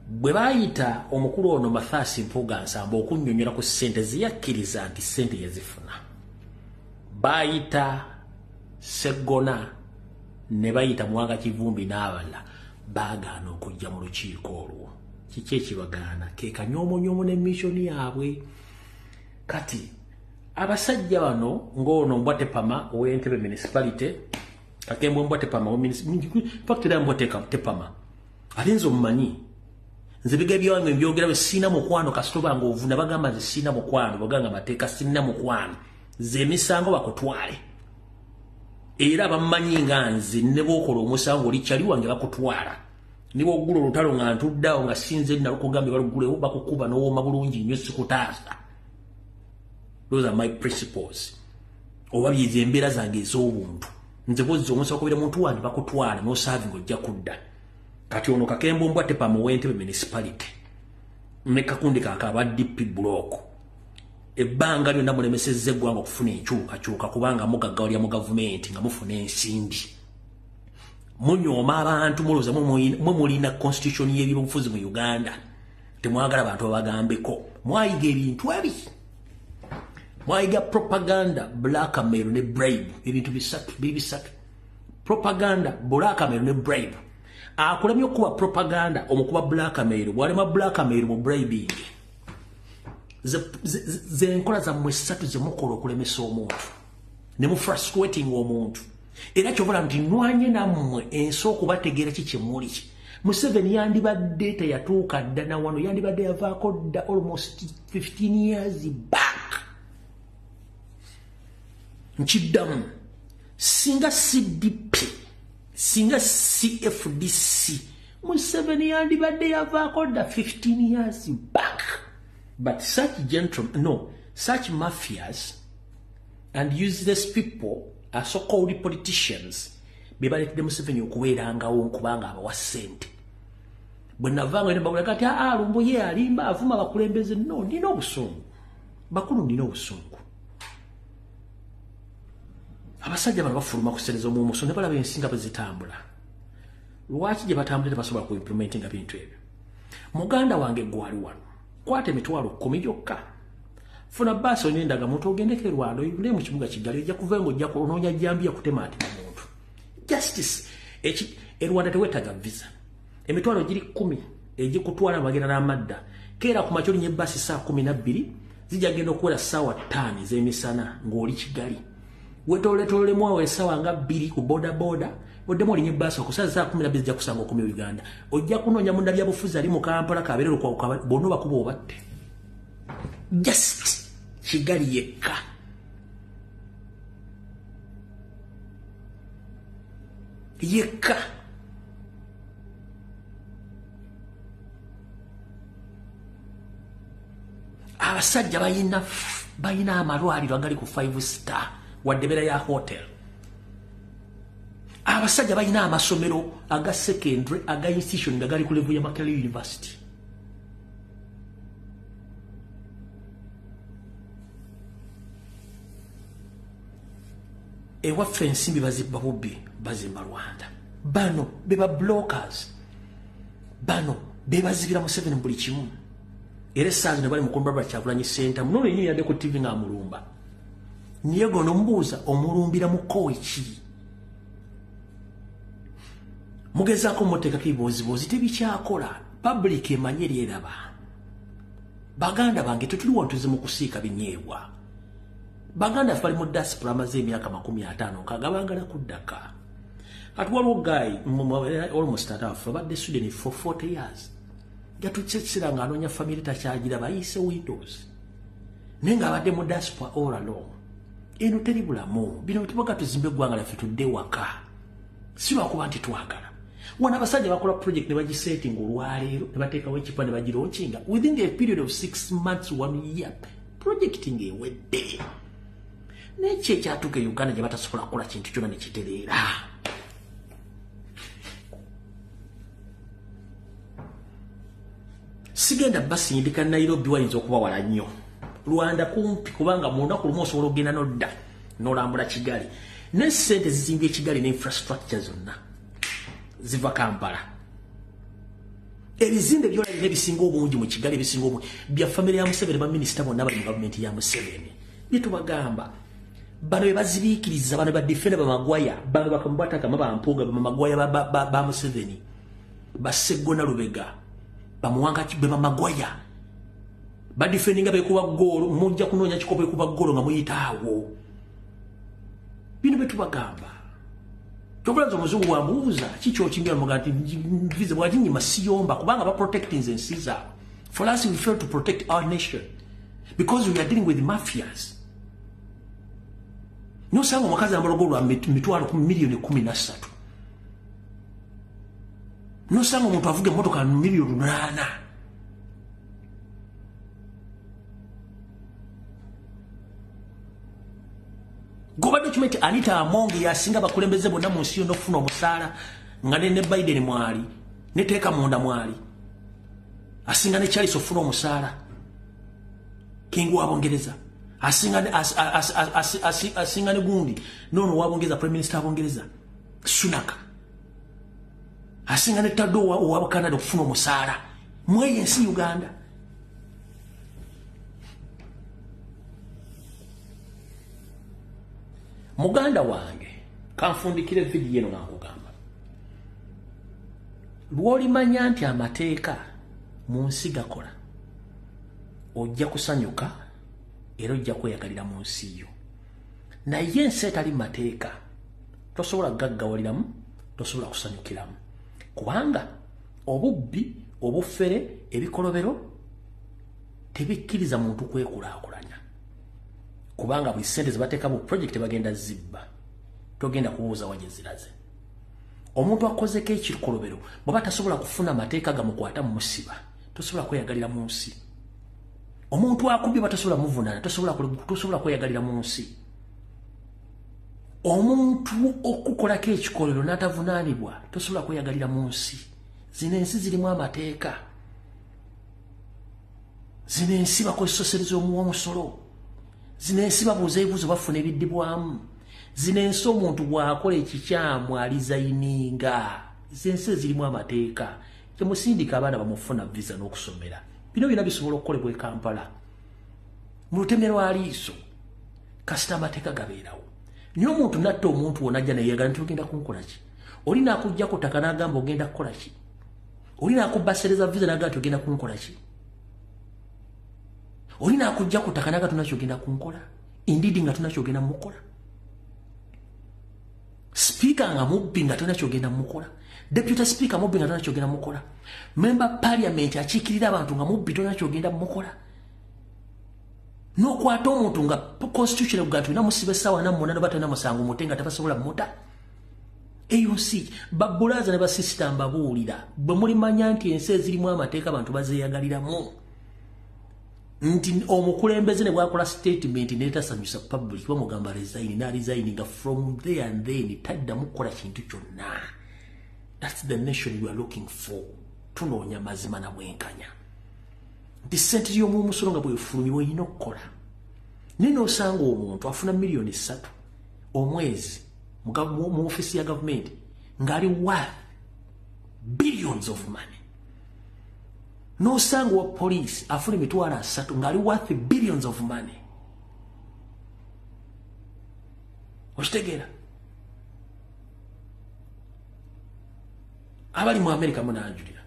bwe baayita omukulu ono Mathasi Mpuuga Nsamba okunnyonnyola ku ssente ziyakkiriza nti ssente yazifuna bayita Segona ne bayita Muwanga Kivumbi n'abalala baagaana okujja mu lukiiko olwo kiki ekibagaana ke kanyoomonyoomo ne missoni yaabwe kati abasajja bano ng'ono Mbwa Tepama ow'Entebbe municipality Kakembo Mbwa Tepama factory Mbwa Tepama alinzo mmanyi nze bigabye wange mbyogera we sina mukwano kasitoba ngovuna bagamba nze sina mukwano baganga mateeka sina mukwano ze misango bakutwale era bammanyi nga nze ne bokola omusango likyali wange bakutwala nibo gulo lutalo nga ntuddawo nga sinze nalukugambe balugulewo bakukuba n'owooma bulungi nnyo sikutaasa. Those are my principles. Oba byeze embeera zange ez'obuntu nze bwozzi omusango kubira muntu wange bakutwala n'osaavi ng'ojja kudda. Kati ono Kakembo Mbwa Tepama Wentebe municipality ne Kakundi kakaba DP block ebbanga lyonna mulemesezza eggwanga okufuna enkyukakyuka kubanga mugaggawalya mu gavumenti nga mufuna ensimbi munyooma abantu mulooza mwe mulina constitution y'ebyobufuzi mu Uganda temwagala abantu babagambeko mwayiga ebintu ebi mwayiga propaganda blackmail ne bribe ebintu bisatu propaganda blackmail ne bribe akulemye okuba propaganda omukuba blackmail bwalema blackmail mu bribing ze nkola zammwe ssatu ze mukola okulemesa omuntu ne mu frustrating omuntu era kyobala nti nwanye nammwe ensi okubategeera kiki muli Museveni yandibadde teyatuuka dda na wano yandibadde yavaako dda almost 15 years back nkiddamu singa CDP singa CFDC Museveni yandibadde yavaako dda 15 years back. But such gentlemen, no, such mafias and useless people are so-called politicians. Bebaletedde Museveni okubeerangawo nkubanga abawa ssente. Bwe navanga ne bagula kati Lumbu ye alimba avuma bakulembeze no ndina obusungu. Bakulu ndina obusungu. Abasajja bano bafuluma kusereza omuso ne balaba ensinga bwe zitambula. Lwaki gye batambulira tebasobola ku implementinga bintu ebyo. Muganda wange gwali wano. Kwate emitwalo 10 gyokka. Funa basi onyendaga muntu ogendeke Rwanda oyibule mu kibuga Kigali ojja kuva ngo ojja kunoonya jambi yakutemaati muntu. Justice Rwanda tewetaga visa. Emitwalo giri 10 egikutwala bagenda n'amadda. Keera ku makyo nye basi saa 12 zijja genda okuwera ssaawa 5 z'emisana ng'oli Kigali. Wetoletolemu awo essaawa nga 2 ku boda oddemu olinye basi okusaza saa 12 zijja kusanga okumi Uganda. Ojja kunoonya munda byabufuzi ali mu Kampala kabeerero kwa bono bakuba obatte. Just Kigali yekka. Yekka. Abasajja bayina amalwaliro agali ku 5 star wadde beera ya hotel. Abasajja bayina amasomero aga secondary aga institution nga gali ku level ya Makerere University. Ewaffe ensimbi bazibba bubbi bazimba Rwanda. Bano beba blockers. Bano bebazibira Museveni buli kimu. Era essaazi ne bali mu Barbara Kyagulanyi Center muno yennyini yadde ku TV ng'amulumba. Niye gono mbuuza omulumbira mu kkowe ki? Mugezaako muteekako ebibozibozi tebikyakola. Public emanye lyeraba. Baganda bange tetuli wantuze mu kusiika binyeebwa. Baganda fali mu diaspora amaze emyaka 50 nkagabangala kuddaka. Kati waliwo guy almost atafu abadde Sweden for 40 years. Yatukyekira ng'anoonya family takyagira bayise Windows. Naye ng'abadde mu diaspora all along. Eno teri bulamu. Bino tubaga tuzimbe eggwanga lyaffe tudde waka. Si lwakuba nti twagala. Wana abasajja bakola project ne bagisetting olwaleero ne bateekawo ekipa ne bagirookinga within a period of 6 months 1 year projecting ewedde. Nekyo ekyatuuka e Uganda gye batasobola kukola kintu kyonna ne kitereera. Sigenda basindika Nairobi wayinza okuba wala nnyo. Rwanda kumpi kubanga mu lunaku lumu osobola okugenda n'odda n'olambula Kigali. Ne ssente zizimbye Kigali ne infrastructure zonna ziva Kampala. Ebizimbe byolabye ebisinga obungi mu Kigali ebisinga obungi bya family ya Museveni ba minisita bonna bali mu gavumenti ya Museveni. Bitubagamba bano bebazibiikiriza bano badefenda bamagwaya bano bakamubata kama bampuga bamagwaya ba Museveni Bassegona Lubega bamuwanga kibeba magwaya badefendinga bekuba golo mujja kunoonya kikopo kuba golo nga muyitaawo. Bino betubagamba Chokulanza omuzungu wamubuuza kikyo kimbira mugati visa bwati nyima siyomba kubanga ba protecting ensi zaabwe. For us we fail to protect our nation because we are dealing with mafias. Nosanga omukazi ambalogolwa mitwalo ku milioni 13. Nosanga omuntu avuga emmotoka milioni 8. Goba document Anita Amongi yasinga bakulembeze bonna mu nsi no kufuna omusaala nga ne Biden mwali ne teeka munda mwali asinga ne Charles ofuna omusaala King wa Bongereza asinga ne asinga ne gundi nono wa Bongereza Prime Minister wa Bongereza Sunak asinga ne Tado wa Canada okufuna omusaala mweye nsi Uganda. Muganda wange kanfundikire video eno nakugamba lwoli manya nti amateeka mu nsi gakola ojja kusanyuka era ojja kweyagalira mu nsi yo naye ensi etali mateeka tosobola gaggawaliramu tosobola kusanyukiramu kubanga obubbi obufere ebikolobero tebikkiriza muntu kwekulaakulanya kubanga buli sente zibateeka mu project bagenda zibba togenda kubuuza waje ziraze omuntu akozeko ekikolobero bwaba tasobola kufuna amateeka gamukwata mu musiba tosobola kweyagalira mu nsi omuntu akubye batasobola muvunana tosobola kweyagalira mu nsi omuntu okukolako ekikolero n'atavunaanibwa tosobola kweyagalira mu nsi zino ensi zirimu amateeka zino ensi bakozesa omusolo zino ensi babuuza ebibuuzo bafuna ebiddibwamu zino ensi omuntu bw'akola ekikyamu alizayininga zensi zirimu amateeka kyemusindika abaana bamufuna visa n'okusomera bino byonna bisobola okukolebwa e Kampala mu lutemye lwa liiso kasita amateeka gabeerawo naye omuntu natta omuntu wonna ajja neyeyagala nti ogenda kunkola ki oli naakuggyako ttaka n'agamba ogenda kukola ki oli naakubbasereza visa n'agamba nti ogenda kunkola ki oli naakujja ku ttaka n'aga tunakyogenda kunkola indeed nga tunakyogenda mukola speaker nga mubbi nga tunakyogenda mukola deputy speaker mubbi nga tunakyogenda mukola member parliament akiikirira abantu nga mubbi tunakyogenda mukola n'okwata omuntu nga constitution bwa tulina musiba essaawa namunana batana musango mute nga tabasobola muta AUC babulaza ne basisita mbabuulira bwe mulimanya nti ensi ezirimu amateeka abantu bazeeyagaliramu nti omukulembeze ne bwakola statement netasanyusa public bamugamba resign na resigning from there and then taddamu kukola kintu kyonna. That's the nation you are looking for. Tunoonya mazima na bwenkanya nti sente y'omusolo nga bwefulumibwa olina okukola nino osanga omuntu afuna milioni 3 omwezi mu ofisi ya government ng'ali worth billions of money. No sango wa police afune mitwala 3 ngali worth billions of money. Ostegera abali mu America munanjulira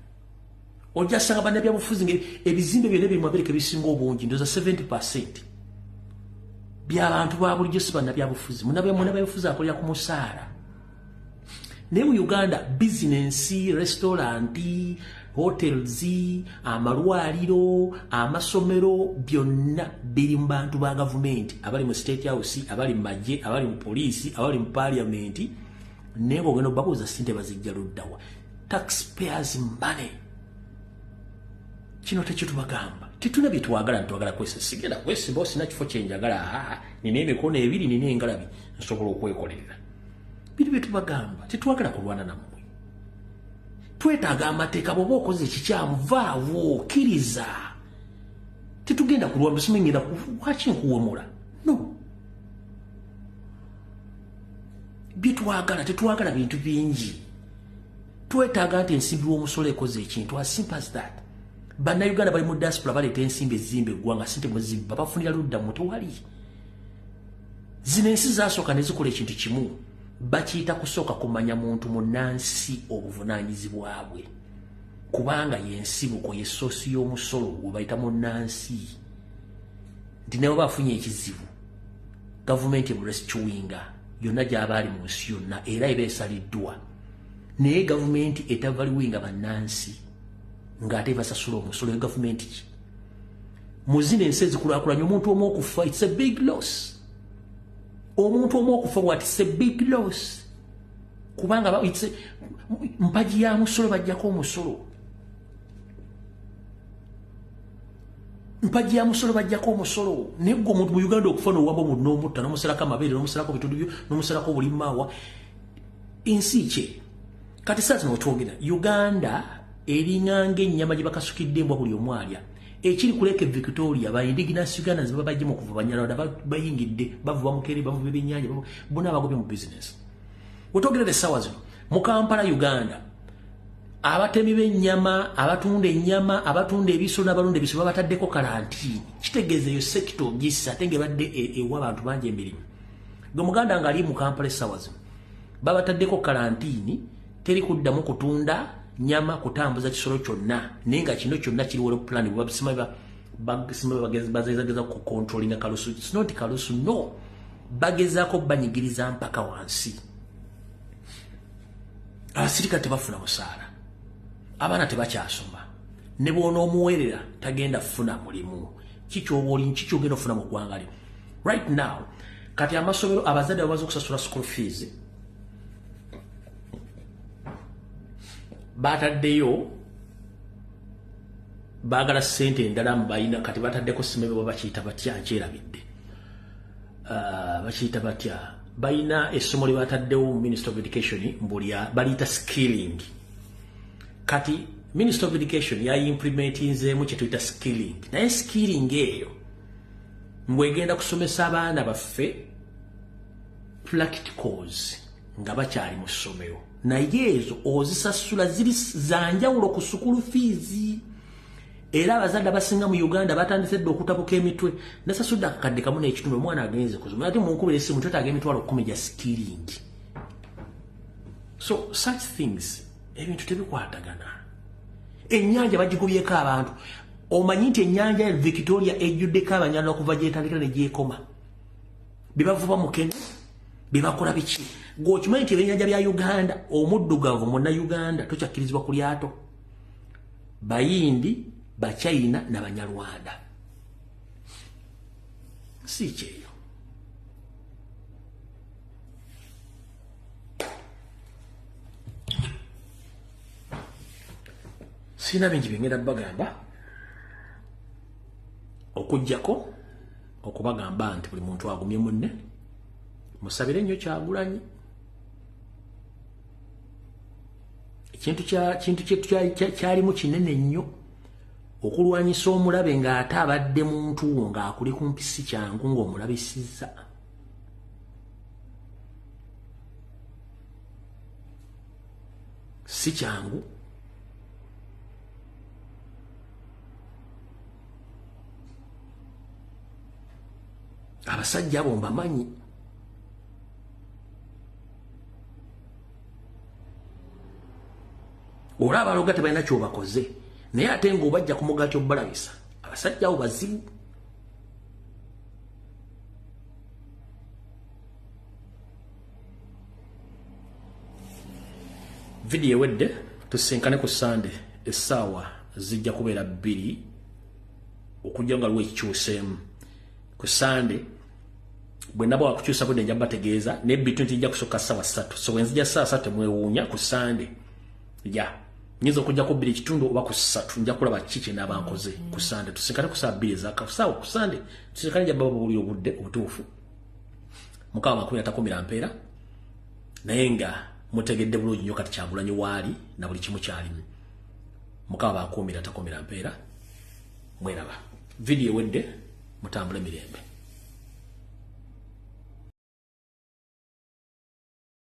ojja sanga bana bya bufuzi ngeri ebizimbe byone biri mu America bisinga obungi ndoza 70% by'abantu ba bulijjo sibana bya bufuzi munabya bufuzi akolya ku musaara ne mu Uganda business restaurant hotels amalwaliro amasomero byonna biri mu bantu ba government abali mu state house abali mu majje abali mu police abali mu parliament nebo geno babuza sinte bazijja luddawa taxpayers money. Kino tekyo tubagamba tituna bitwagala ntwagala kwese sigenda kwese bosi na kifo kyenjagala nina emikono ebiri nina engalabi nsobola okwekolerera biri bitubagamba titwagala kulwana nammwe twetaaga amateeka bw'oba okoze ekikyamu vaawo kkiriza titugenda kulwana simenyera waki nkuwemula no bitwagala tetwagala bintu bingi twetaaga nti ensimbi w'omusolo ekoze ekintu as simple as that. Bana Uganda bali mu diaspora baleta ensimbi ezimbe gwanga sente muzibba bafunira ludda mutwali zino ensi zasooka ne zikola ekintu kimu bakiyita kusooka kumanya muntu munnansi obuvunaanyizibwa bwe kubanga yensibuko yesosi y'omusolo gwe bayita munnansi nti nawe bafunye ekizibu gavumenti emurescuinga yonna gy'abaali mu nsi yonna era ebeesaliddwa naye gavumenti etavaliwinga bannansi ng'ate basasula omusolo ya gavumenti ki mu zino ensi ezikulaakulanye omuntu omu okufa it's a big loss omuntu omu okufa what it's a big loss kubanga mpagi ya musolo bajjako omusolo mpagi ya musolo bajjako omusolo naye gwe omuntu mu Uganda okufa n'owamba omuntu n'omutta n'omusalako amabeere n'omusalako bitundu byo n'omusalako bulimaawa ensi kye kati saa zino wetwogera Uganda eringanga ennyama gye bakasukidde embwa buli omu alya ekiri ku Lake Victoria ba indigenous Ugandans baba bajje mu kuvuba Banyarwanda bayingidde bavuba mukere bavuba ebyennyanja bonna abagobye mu business wetwogerera essaawa zino mu Kampala Uganda abatemi b'ennyama abatunda ennyama abatunda ebisolo n'abalunda ebisolo babataddeko kalantiini kitegeeza eyo sekita ogissa ate ng'ebadde ewa abantu bangi emirimu gwe muganda ng'ali mu Kampala essaawa zino babataddeko kalantiini teri kuddamu kutunda nyama kutambuza kisolo kyonna naye nga kino kyonna kiri wolo plan babisima bagezageza ku controlling kalusu it's not kalusu no bagezaako banyigiriza mpaka wansi abasirika tebafuna musaala abaana tebakyasoma ne bw'ona omuweerera tagenda kufuna mulimu kikyogenda okufuna mu ggwanga lyo right now kati amasomero abazadde babaza okusasula school fees bataddeyo baagala ssente endala mubayina kati bataddeko simebe bwe bakiyita batya nkyerabidde bakiyita batya bayina essomo lye bataddewo mu Minister of Education baliyita skilling kati Minister of Education yayimplementinzeemu kye tuyita skilling naye skilling eyo mbwegenda kusomesa abaana baffe practicals nga bakyali mu ssomero naye ezo ozisasula ziri zanjawulo ku sukulu fees era abazadde abasinga mu Uganda batandise dde okutabuka emitwe nasasudde akakadde kamu n'ekitundu omwana agenze kusoma ate mu nkubira essimu twetaaga emitwalo 10 gya skilling so such things ebintu tebikwatagana ennyanja bagikubyeko abantu omanyi nti ennyanja ya Victoria ejjuddeko Abanyarwanda okuva gyetandikira ne gyekoma bebavuba mu Kenya bebakola biki gwokimanyi nti ebyennyanja bya Uganda omuddugavu monna Uganda tokyakkirizibwa ku lyato Bayindi Bachina n'Abanyarwanda si kyeyo sina bingi bingenda bagamba okujjako okubagamba nti buli muntu agumye munne musabire nnyo Kyagulanyi kintu kyalimu kinene nnyo okulwanyisa omulabe ng'ate abadde muntu ng'akuli ku mpisi kyangu ng'omulabisizza si kyangu abasajja abo mbamanyi olaba aloga tebalina kyobakoze naye ate ng'obajja kumuga kyobbalabisa abasajja abo bazibu vidiyo ewedde tusinkane ku Sande essaawa zijja kubeera 2 okujja nga lwekikyuseemu ku Sande bwe nabo wakukyusa budde nja bategeeza ne bitu ntijja kusooka ssaawa 3 so wenzija ssaawa 3 mwewuunya ku Sande ya nyizo kujja ku 2 kitundu oba ku 3 nja kulaba kiki n'abankoze ku Sande tusinkane ku saa 2 ez'akasaawa ku Sande tusinkane nja baba buli obudde obutuufu mukama 13 ampeera naye nga mutegedde bulungi nnyo kati Kyagulanyi waali na buli kimu kyalimu mukama 13 ampeera mweraba vidiyo wedde mutambule mirembe